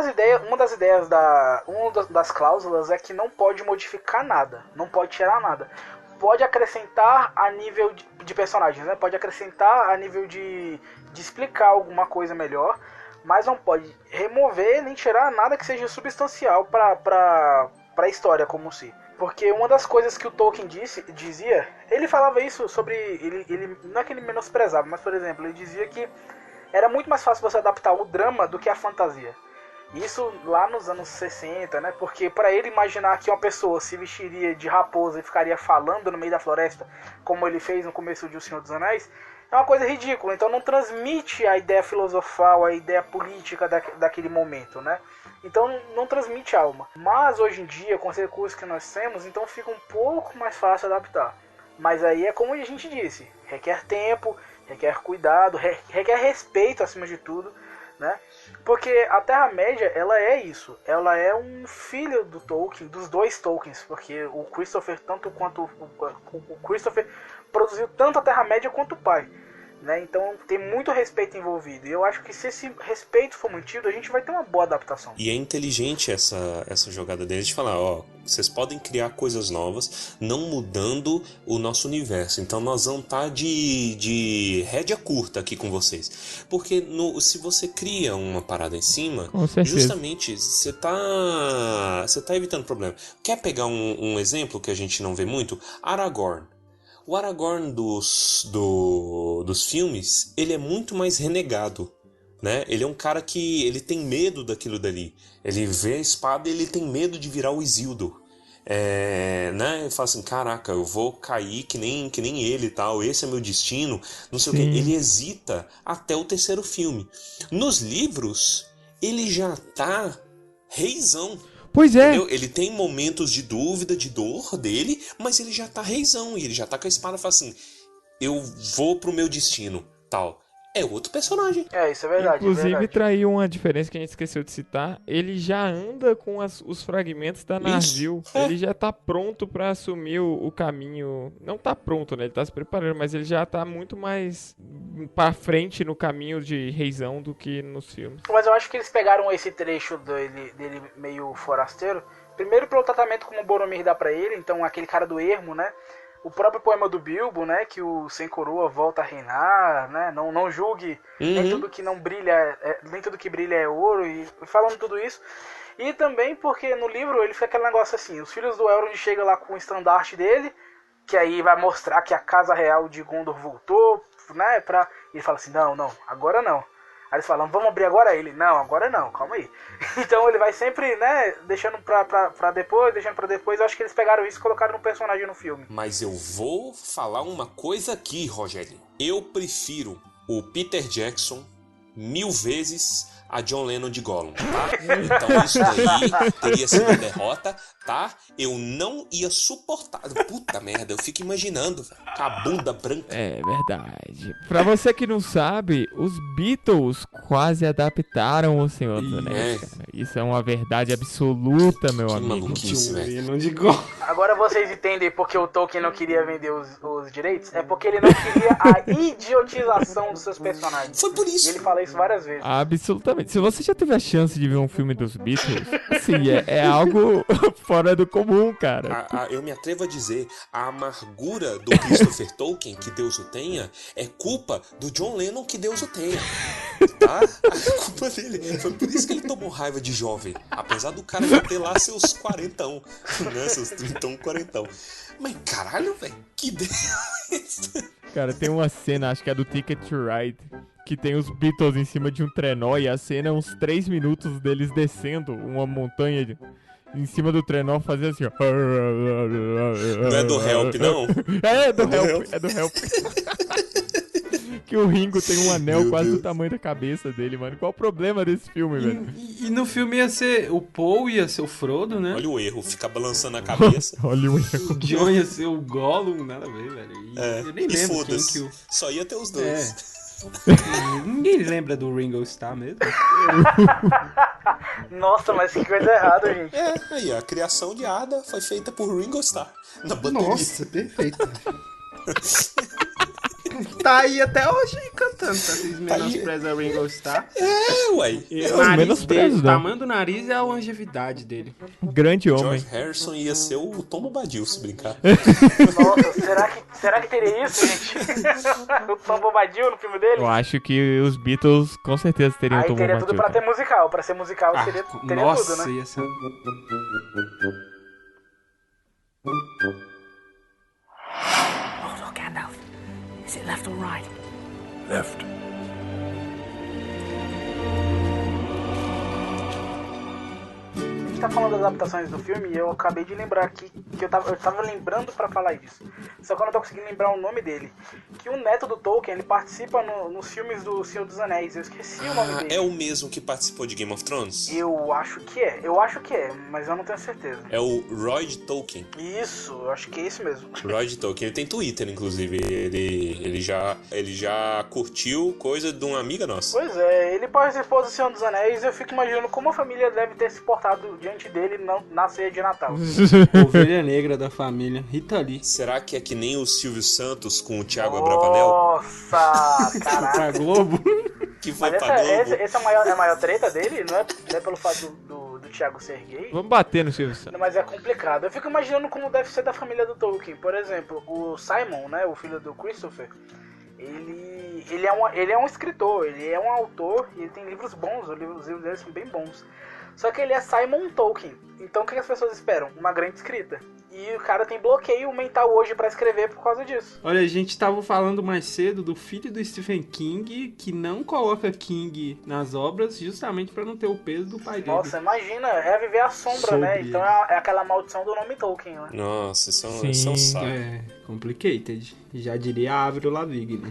das cláusulas é que não pode modificar nada, não pode tirar nada. Pode acrescentar a nível de personagens, né? Pode acrescentar a nível de explicar alguma coisa melhor, mas não pode remover nem tirar nada que seja substancial para a história como si. Porque uma das coisas que o Tolkien dizia, ele falava isso sobre... Ele não é que ele menosprezava, mas, por exemplo, ele dizia que era muito mais fácil você adaptar o drama do que a fantasia. Isso lá nos anos 60, né? Porque para ele imaginar que uma pessoa se vestiria de raposa e ficaria falando no meio da floresta, como ele fez no começo de O Senhor dos Anéis, é uma coisa ridícula. Então não transmite a ideia filosofal, a ideia política daquele momento, né? Então não transmite alma. Mas hoje em dia, com os recursos que nós temos, então fica um pouco mais fácil adaptar. Mas aí é como a gente disse, requer tempo, requer cuidado, requer respeito acima de tudo, né? Porque a Terra-média, ela é isso. Ela é um filho do Tolkien, dos dois Tolkiens, porque o Christopher, o Christopher produziu tanto a Terra-média quanto o pai, né? Então tem muito respeito envolvido. E eu acho que se esse respeito for mantido, a gente vai ter uma boa adaptação. E é inteligente essa jogada deles de falar, vocês podem criar coisas novas, não mudando o nosso universo. Então nós vamos estar de rédea curta aqui com vocês. Porque se você cria uma parada em cima, justamente você tá evitando problema. Quer pegar um exemplo que a gente não vê muito? Aragorn. O Aragorn dos filmes, ele é muito mais renegado, né? Ele é um cara que ele tem medo daquilo dali. Ele vê a espada e ele tem medo de virar o Isildur. Né? Ele fala assim, caraca, eu vou cair que nem ele e tal, esse é meu destino, não sei o que. Ele hesita até o terceiro filme. Nos livros, ele já tá reizão. Pois é. Entendeu? Ele tem momentos de dúvida, de dor dele, mas ele já tá reizão, e ele já tá com a espada e fala assim, eu vou pro meu destino, tal. é outro personagem. Isso é verdade. Inclusive, é verdade. traiu uma diferença que a gente esqueceu de citar. Ele já anda com os fragmentos da Narsil. Ele já tá pronto pra assumir o caminho. Não tá pronto, né? Ele tá se preparando, mas ele já tá muito mais pra frente no caminho de Reizão do que nos filmes. Mas eu acho que eles pegaram esse trecho dele meio forasteiro. Primeiro pelo tratamento como o Boromir dá pra ele. Então aquele cara do ermo, né? O próprio poema do Bilbo, né, que o Sem Coroa volta a reinar, né, não julgue, nem tudo que não brilha, nem tudo que brilha é ouro, e falando tudo isso. E também porque no livro ele fica aquele negócio assim, os filhos do Elrond chegam lá com o estandarte dele, que aí vai mostrar que a casa real de Gondor voltou, né, e ele fala assim, não, agora não. Aí eles falam, vamos abrir agora? Ele, não, agora não, calma aí. Então ele vai sempre, né, deixando pra depois, deixando pra depois. Eu acho que eles pegaram isso e colocaram no personagem no filme. Mas eu vou falar uma coisa aqui, Rogério. Eu prefiro o Peter Jackson 1000 vezes a John Lennon de Gollum, tá? Então isso daí teria sido derrota, tá? Eu não ia suportar. Puta merda, eu fico imaginando, velho, com a bunda branca. É verdade. Pra você que não sabe, os Beatles quase adaptaram O Senhor dos Anéis, cara. Isso é uma verdade absoluta, meu Que amigo. maluquice, velho. Não digo. Agora vocês entendem porque o Tolkien não queria vender os direitos? É porque ele não queria a idiotização dos seus personagens. Foi por isso. E ele fala isso várias vezes. Absolutamente. Se você já teve a chance de ver um filme dos Beatles, assim, é algo fora do comum, cara. Eu me atrevo a dizer, a amargura do Christopher Tolkien, que Deus o tenha, é culpa do John Lennon, que Deus o tenha. Tá? A culpa dele. Foi por isso que ele tomou raiva de jovem. Apesar do cara já ter lá seus 40, né? Seus 30, 40. Mas caralho, velho, que Deus. Cara, tem uma cena, acho que é do Ticket to Ride, que tem os Beatles em cima de um trenó e a cena é uns 3 minutos deles descendo uma montanha em cima do trenó, fazendo assim, ó. Não é do Help, não? É do Help, é do Help. Que o Ringo tem um anel Meu quase Deus. do tamanho da cabeça dele, mano. Qual o problema desse filme, velho? E no filme ia ser o Paul, ia ser o Frodo, né? Olha o erro, fica balançando a cabeça. Olha o erro. O John ia ser o Gollum, nada a ver, velho. Eu nem e lembro quem foda-se. que o... Só ia ter os dois. Ninguém lembra do Ringo Starr mesmo. Nossa, mas que coisa errada, gente. Aí, a criação de Arda foi feita por Ringo Starr na bateria. Nossa, perfeito. Tá aí até hoje cantando, tá? Vocês menosprezam o Ringo Starr. Ué. O nariz menosprezo, dele, o não. tamanho do nariz é a longevidade dele. Grande homem. George Harrison ia ser o Tom Bombadil, se brincar. Nossa, será que teria isso, gente? O Tom Bombadil no filme dele? Eu acho que os Beatles com certeza teriam Aí Tom teria Bombadil, tudo pra cara. ter musical. Pra ser musical teria Nossa, tudo, né? ia ser... Frodo, Gandalf. Is it left or right? Left. A gente tá falando das adaptações do filme e eu acabei de lembrar aqui que eu tava lembrando pra falar isso. Só que eu não tô conseguindo lembrar o nome dele. Que o neto do Tolkien, ele participa nos filmes do Senhor dos Anéis. Eu esqueci o nome dele. É o mesmo que participou de Game of Thrones? Eu acho que é, mas eu não tenho certeza. É o Roy Tolkien. Isso, eu acho que é isso mesmo. Roy Tolkien, ele tem Twitter, inclusive. Ele já curtiu coisa de uma amiga nossa. Pois é, ele participou do Senhor dos Anéis e eu fico imaginando como a família deve ter se portado diante dele na ceia de Natal. Ovelha negra da família, Rita Lee. Será que é que nem o Silvio Santos com o Thiago Abravanel? Nossa, Pra caraca. Globo. Que foi Mas pra Globo? essa é a maior treta dele? Não é pelo fato do Thiago ser gay? Vamos bater no Silvio Santos. Mas é complicado. Eu fico imaginando como deve ser da família do Tolkien. Por exemplo, o Simon, né, o filho do Christopher, ele é um escritor, ele é um autor e ele tem livros bons, os livros dele são bem bons. Só que ele é Simon Tolkien. Então o que as pessoas esperam? Uma grande escrita. E o cara tem bloqueio mental hoje pra escrever por causa disso. Olha, a gente tava falando mais cedo do filho do Stephen King, que não coloca King nas obras justamente pra não ter o peso do pai dele. Nossa, imagina, é viver a sombra, né? Sobre Então é aquela maldição do nome Tolkien, né? Nossa, isso é Sim. um saco. É, complicated. Já diria Avril Lavigne.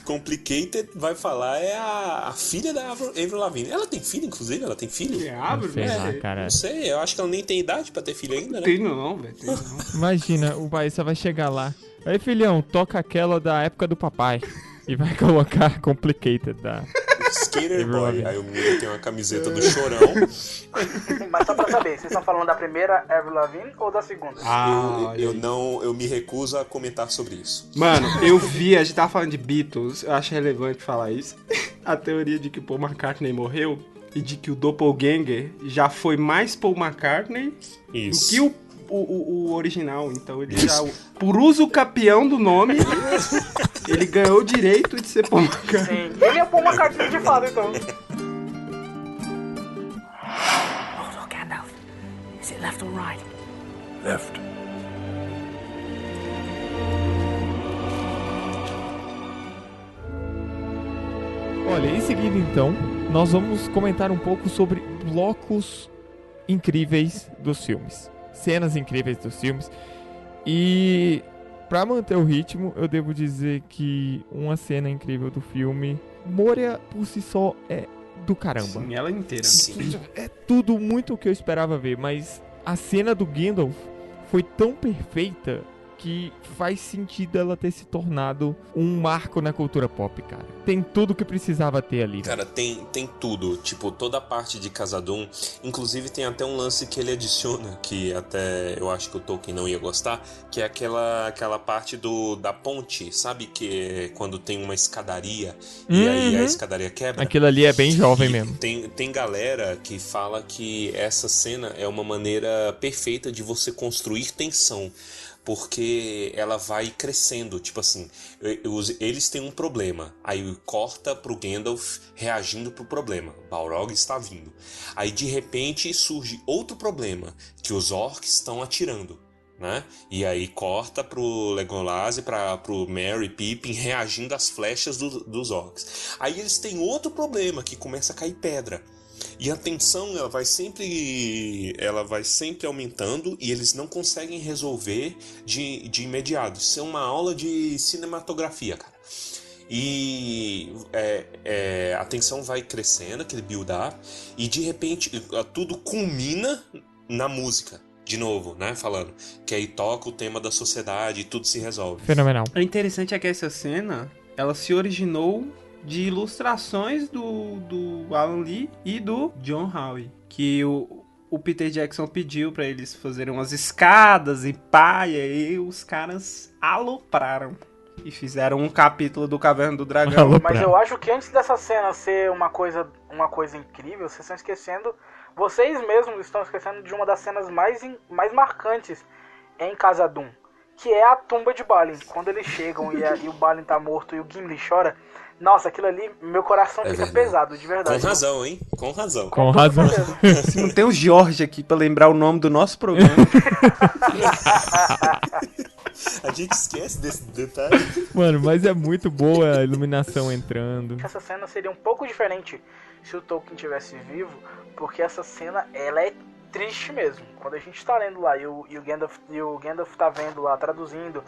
Complicated vai falar é a filha da Avril Lavigne. Ela tem filho, inclusive? Ela tem filho? É Não Avril? sei lá, cara. Não sei, eu acho que ela nem tem idade pra ter filho ainda, né? Tem não, velho. Tem não. Imagina, o Baissa vai chegar lá. Aí, filhão, toca aquela da época do papai. E vai colocar Complicated, tá? Skater Avril Boy. Lavigne. Aí o menino tem uma camiseta do Chorão. Mas só pra saber, vocês estão falando da primeira Avril Lavigne ou da segunda? Eu me recuso a comentar sobre isso. Mano, eu vi, a gente tava falando de Beatles, eu acho relevante falar isso. A teoria de que o Paul McCartney morreu e de que o Doppelganger já foi mais Paul McCartney Isso. do que o original. Então ele já, por uso capião do nome, ele ganhou o direito de ser Paul McCartney. Sim, ele é o Paul McCartney de fato, então. Frodo, Gandalf. Is it left or right? Left. Olha, em seguida então, nós vamos comentar um pouco sobre blocos incríveis dos filmes. Cenas incríveis dos filmes. E pra manter o ritmo, eu devo dizer que uma cena incrível do filme, Moria por si só é do caramba. Sim, ela inteira. Sim. É tudo muito o que eu esperava ver, mas a cena do Gandalf foi tão perfeita que faz sentido ela ter se tornado um marco na cultura pop, cara. Tem tudo que precisava ter ali. Cara, tem tudo. Tipo, toda a parte de Khazad-dûm. Inclusive tem até um lance que ele adiciona, que até eu acho que o Tolkien não ia gostar, que é aquela parte da ponte, sabe? Que é quando tem uma escadaria e aí a escadaria quebra. Aquilo ali é bem jovem mesmo. Tem galera que fala que essa cena é uma maneira perfeita de você construir tensão. Porque ela vai crescendo, tipo assim, eles têm um problema, aí corta pro Gandalf reagindo pro problema, Balrog está vindo. Aí de repente surge outro problema, que os orcs estão atirando, né? E aí corta pro Legolas e pro Merry e Pippin reagindo às flechas dos orcs. Aí eles têm outro problema, que começa a cair pedra. E a tensão ela vai sempre aumentando e eles não conseguem resolver de imediato. Isso é uma aula de cinematografia, cara. E a tensão vai crescendo, aquele build-up, e de repente tudo culmina na música. De novo, né, falando. Que aí toca o tema da sociedade e tudo se resolve. Fenomenal. O interessante é que essa cena, ela se originou de ilustrações do Alan Lee e do John Howe, que o Peter Jackson pediu pra eles fazerem umas escadas e pá, e aí os caras alopraram e fizeram um capítulo do Caverna do Dragão. Mas eu acho que antes dessa cena ser uma coisa incrível, vocês estão esquecendo, vocês mesmos estão esquecendo de uma das cenas mais marcantes em Khazad-dûm, que é a tumba de Balin. Quando eles chegam e o Balin tá morto e o Gimli chora, nossa, aquilo ali, meu coração fica pesado, de verdade. Com razão, hein? Com razão. Com razão. Se não tem o Jorge aqui pra lembrar o nome do nosso programa. A gente esquece desse detalhe. Mano, mas é muito boa a iluminação entrando. Essa cena seria um pouco diferente se o Tolkien tivesse vivo, porque essa cena, ela é triste mesmo. Quando a gente tá lendo lá e o Gandalf tá vendo lá, traduzindo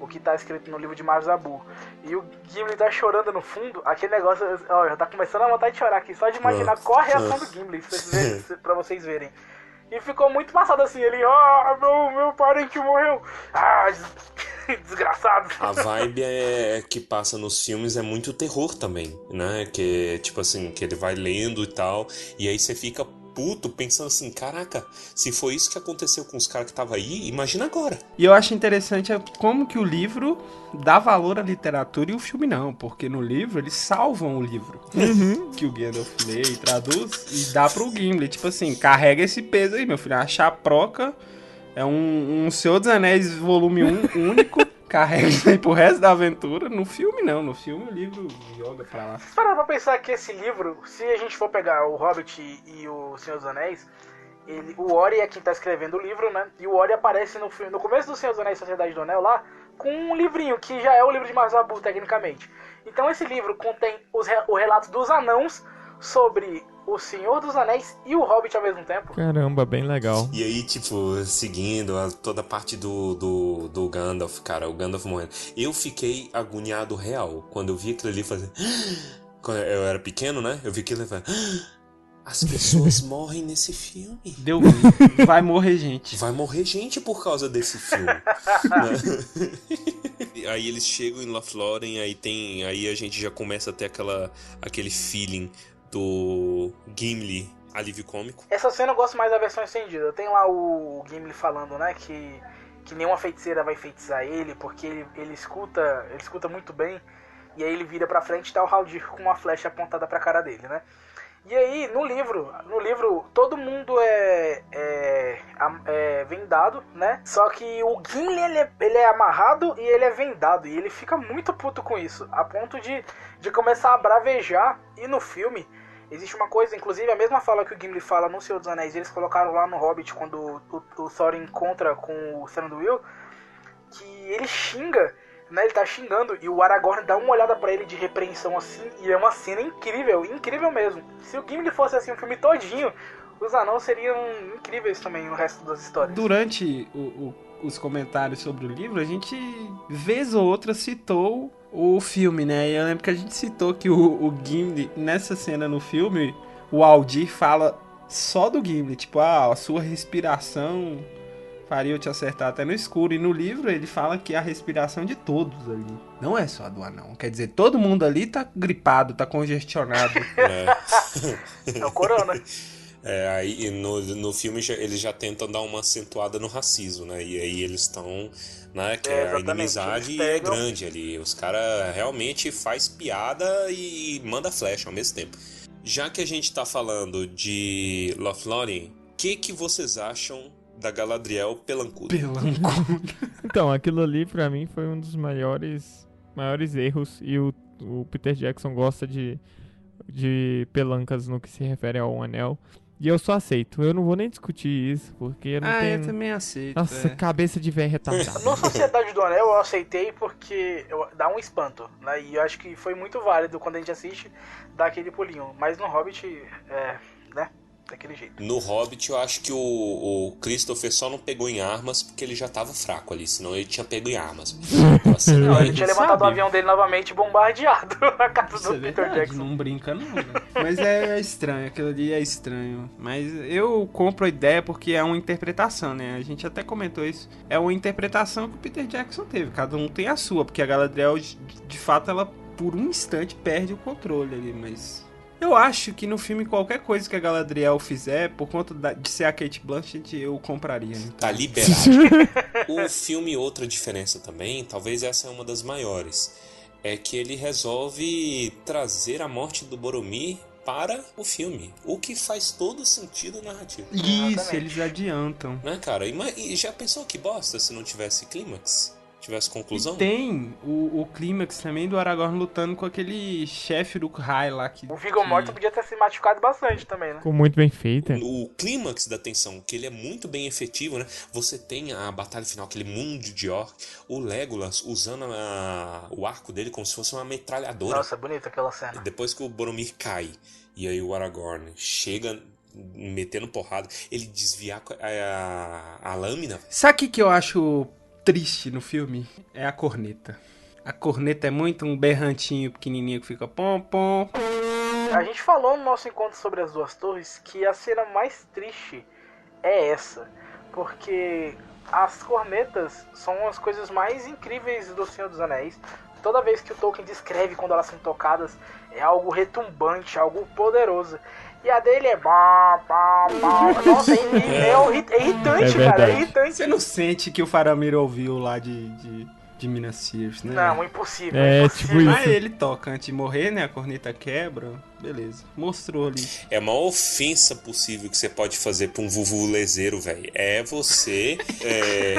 o que tá escrito no livro de Mar-Zabur, e o Gimli tá chorando no fundo, aquele negócio, ó, já tá começando a vontade de chorar aqui, só de imaginar qual a reação do Gimli, pra vocês verem. E ficou muito passado assim, ele, meu parente morreu, desgraçado. A vibe que passa nos filmes é muito terror também, né? Que tipo assim, que ele vai lendo e tal, e aí você fica puto pensando assim, caraca, se foi isso que aconteceu com os caras que estavam aí, imagina agora. E eu acho interessante como que o livro dá valor à literatura e o filme não, porque no livro eles salvam o livro que o Gandalf lê e traduz e dá pro Gimli, tipo assim, carrega esse peso aí, meu filho, a chaproca é um Senhor dos Anéis volume 1 único, carrega isso aí pro resto da aventura. No filme não, no filme o livro joga pra lá. Para pra pensar que esse livro, se a gente for pegar o Hobbit e o Senhor dos Anéis, o Ori é quem tá escrevendo o livro, né? E o Ori aparece no começo do Senhor dos Anéis Sociedade do Anel lá, com um livrinho, que já é o livro de Mar-Zabur, tecnicamente. Então esse livro contém o relato dos anãos sobre o Senhor dos Anéis e o Hobbit ao mesmo tempo. Caramba, bem legal. E aí, tipo, seguindo toda a parte do Gandalf, cara, o Gandalf morrendo. Eu fiquei agoniado real quando eu vi aquilo ali fazer... Quando eu era pequeno, né? Eu vi aquilo e falei... As pessoas morrem nesse filme. Deu ruim. Vai morrer gente. Vai morrer gente por causa desse filme. Né? Aí eles chegam em Lothlórien, aí a gente já começa a ter aquele feeling do Gimli, alívio cômico. Essa cena eu gosto mais da versão estendida. Tem lá o Gimli falando, né, que nenhuma feiticeira vai feitiçar ele, porque ele escuta muito bem. E aí ele vira pra frente e tá o Haldir com uma flecha apontada pra cara dele, né? E aí, no livro, todo mundo é vendado, né? Só que o Gimli, ele é amarrado e ele é vendado. E ele fica muito puto com isso, a ponto de começar a bravejar. E no filme, existe uma coisa, inclusive a mesma fala que o Gimli fala no Senhor dos Anéis, eles colocaram lá no Hobbit, quando o Thorin encontra com o Thranduil, que ele xinga, né, ele tá xingando, e o Aragorn dá uma olhada pra ele de repreensão assim, e é uma cena incrível, incrível mesmo. Se o Gimli fosse assim o filme todinho, os anãos seriam incríveis também no resto das histórias. Durante os comentários sobre o livro, a gente, vez ou outra, citou o filme, né? E eu lembro que a gente citou que o Gimli, nessa cena no filme, o Haldir fala só do Gimli, tipo, a sua respiração faria eu te acertar até no escuro. E no livro ele fala que a respiração de todos ali, não é só do anão. Quer dizer, todo mundo ali tá gripado, tá congestionado. É o corona. Aí no filme eles já tentam dar uma acentuada no racismo, né? E aí eles estão, né? Que a inimizade é grande ali. Os caras realmente faz piada e manda flecha ao mesmo tempo. Já que a gente tá falando de Lothlórien, o que vocês acham da Galadriel Pelancuda? Então, aquilo ali pra mim foi um dos maiores erros, e o Peter Jackson gosta de pelancas no que se refere ao anel. E eu só aceito, eu não vou nem discutir isso, porque eu não tenho... eu também aceito. Nossa, cabeça de velho retardado. No Sociedade do Anel eu aceitei porque dá um espanto, né? E eu acho que foi muito válido quando a gente assiste dar aquele pulinho. Mas no Hobbit, né? Daquele jeito. No Hobbit eu acho que o Christopher só não pegou em armas porque ele já tava fraco ali, senão ele tinha pego em armas. Não, ele tinha levantado o avião dele novamente e bombardeado a casa Isso do é Peter verdade, Jackson. não brinca não, né? Mas é estranho, aquilo ali é estranho. Mas eu compro a ideia porque é uma interpretação, né? A gente até comentou isso. É uma interpretação que o Peter Jackson teve, cada um tem a sua, porque a Galadriel, de fato, ela por um instante perde o controle ali, mas... Eu acho que no filme qualquer coisa que a Galadriel fizer, por conta de ser a Cate Blanchett, eu compraria. Então. Tá liberado. O filme, outra diferença também, talvez essa é uma das maiores, é que ele resolve trazer a morte do Boromir para o filme, o que faz todo sentido narrativo. Isso, eles adiantam. Né, cara? E já pensou que bosta se não tivesse clímax? Tivesse conclusão? E tem o clímax também do Aragorn lutando com aquele chefe Uruk-hai lá. O Viggo Mortensen podia ter se machucado bastante também, né? Ficou muito bem feita. O clímax da tensão, que ele é muito bem efetivo, né? Você tem a batalha final, aquele mundo de orc, o Legolas usando o arco dele como se fosse uma metralhadora. Nossa, bonita aquela cena. Depois que o Boromir cai, e aí o Aragorn chega metendo porrada, ele desvia a lâmina. Sabe o que eu acho triste no filme? É a corneta. A corneta é muito um berrantinho pequenininho que fica pom, pom. A gente falou no nosso encontro sobre as duas torres que a cena mais triste é essa. Porque as cornetas são as coisas mais incríveis do Senhor dos Anéis. Toda vez que o Tolkien descreve quando elas são tocadas, é algo retumbante, algo poderoso. E a dele é... Nossa, é irritante, cara. É irritante. Você não sente que o Faramir ouviu lá de Minas Sears, né? Não, impossível. Tipo isso. Aí ele toca antes de morrer, né? A corneta quebra. Beleza. Mostrou ali. É a maior ofensa possível que você pode fazer pra um vuvulezeiro, velho. É você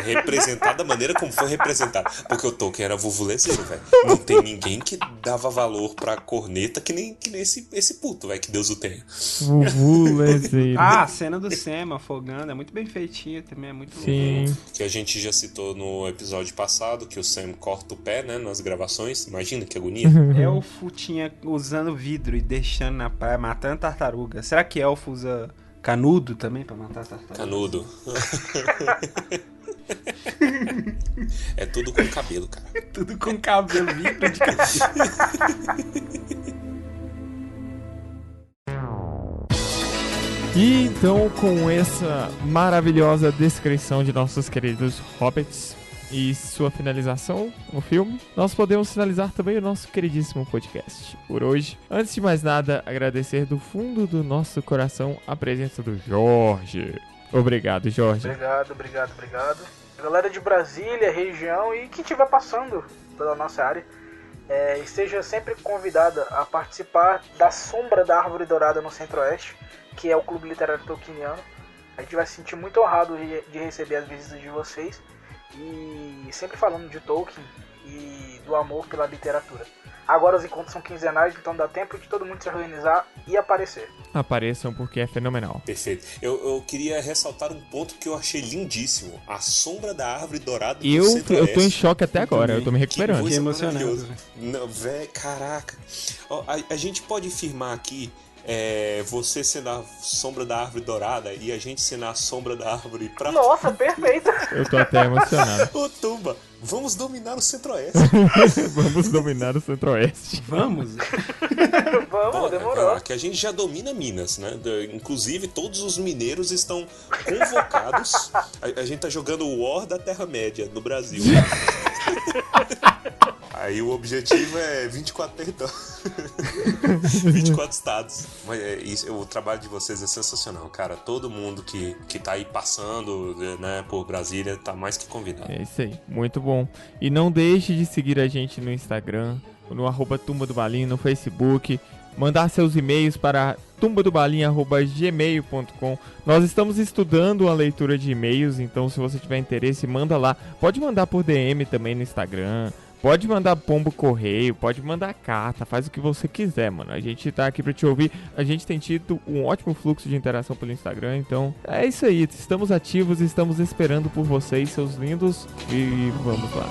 representar da maneira como foi representado. Porque o Tolkien era vuvulezeiro, velho. Não tem ninguém que dava valor pra corneta que nem esse puto, velho. Que Deus o tenha. Vuvulezeiro. A cena do Sam afogando é muito bem feitinha também. É muito Sim. louco. Que a gente já citou no episódio passado, que o Sam corta o pé, né? Nas gravações. Imagina que agonia. Elfo tinha usando vidro e deixando na praia, matando tartaruga. Será que elfo usa canudo também pra matar tartaruga? Canudo. É tudo com cabelo, cara. Tudo com cabelo, vidro de cabelo. E então, com essa maravilhosa descrição de nossos queridos hobbits e sua finalização no filme, nós podemos finalizar também o nosso queridíssimo podcast por hoje. Antes de mais nada, agradecer do fundo do nosso coração a presença do Jorge. Obrigado, Jorge. Obrigado. Galera de Brasília, região e quem estiver passando pela nossa área, esteja sempre convidada a participar da Sombra da Árvore Dourada no Centro-Oeste, que é o Clube Literário Tolkieniano. A gente vai se sentir muito honrado de receber as visitas de vocês e sempre falando de Tolkien e do amor pela literatura. Agora os encontros são quinzenais, então dá tempo de todo mundo se organizar e aparecer. Apareçam porque é fenomenal. Perfeito. Eu queria ressaltar um ponto que eu achei lindíssimo. A Sombra da Árvore Dourada do Eu Centro-Oeste. tô em choque até agora, eu tô me recuperando. Que Fiquei emocionado. maravilhoso. Não, véi, caraca. Ó, a gente pode afirmar aqui, você sendo a Sombra da Árvore Dourada e a gente sendo a Sombra da Árvore pra... Nossa, perfeito! Eu tô até emocionado. Ô, Tumba, vamos dominar o Centro-Oeste. Vamos dominar o Centro-Oeste. Vamos? Vamos, demorou. Que a gente já domina Minas, né? Inclusive, todos os mineiros estão convocados. A gente tá jogando o War da Terra-média no Brasil. Aí o objetivo é 24 territórios. 24 estados. Mas o trabalho de vocês é sensacional, cara. Todo mundo que tá aí passando, né, por Brasília tá mais que convidado. É isso aí, muito bom. E não deixe de seguir a gente no Instagram, no @tumbadobalim, no Facebook, mandar seus e-mails para tumbadobalim@gmail.com. Nós estamos estudando a leitura de e-mails, então se você tiver interesse, manda lá. Pode mandar por DM também no Instagram. Pode mandar pombo correio, pode mandar carta, faz o que você quiser, mano. A gente tá aqui pra te ouvir. A gente tem tido um ótimo fluxo de interação pelo Instagram, então é isso aí. Estamos ativos, estamos esperando por vocês, seus lindos, e vamos lá.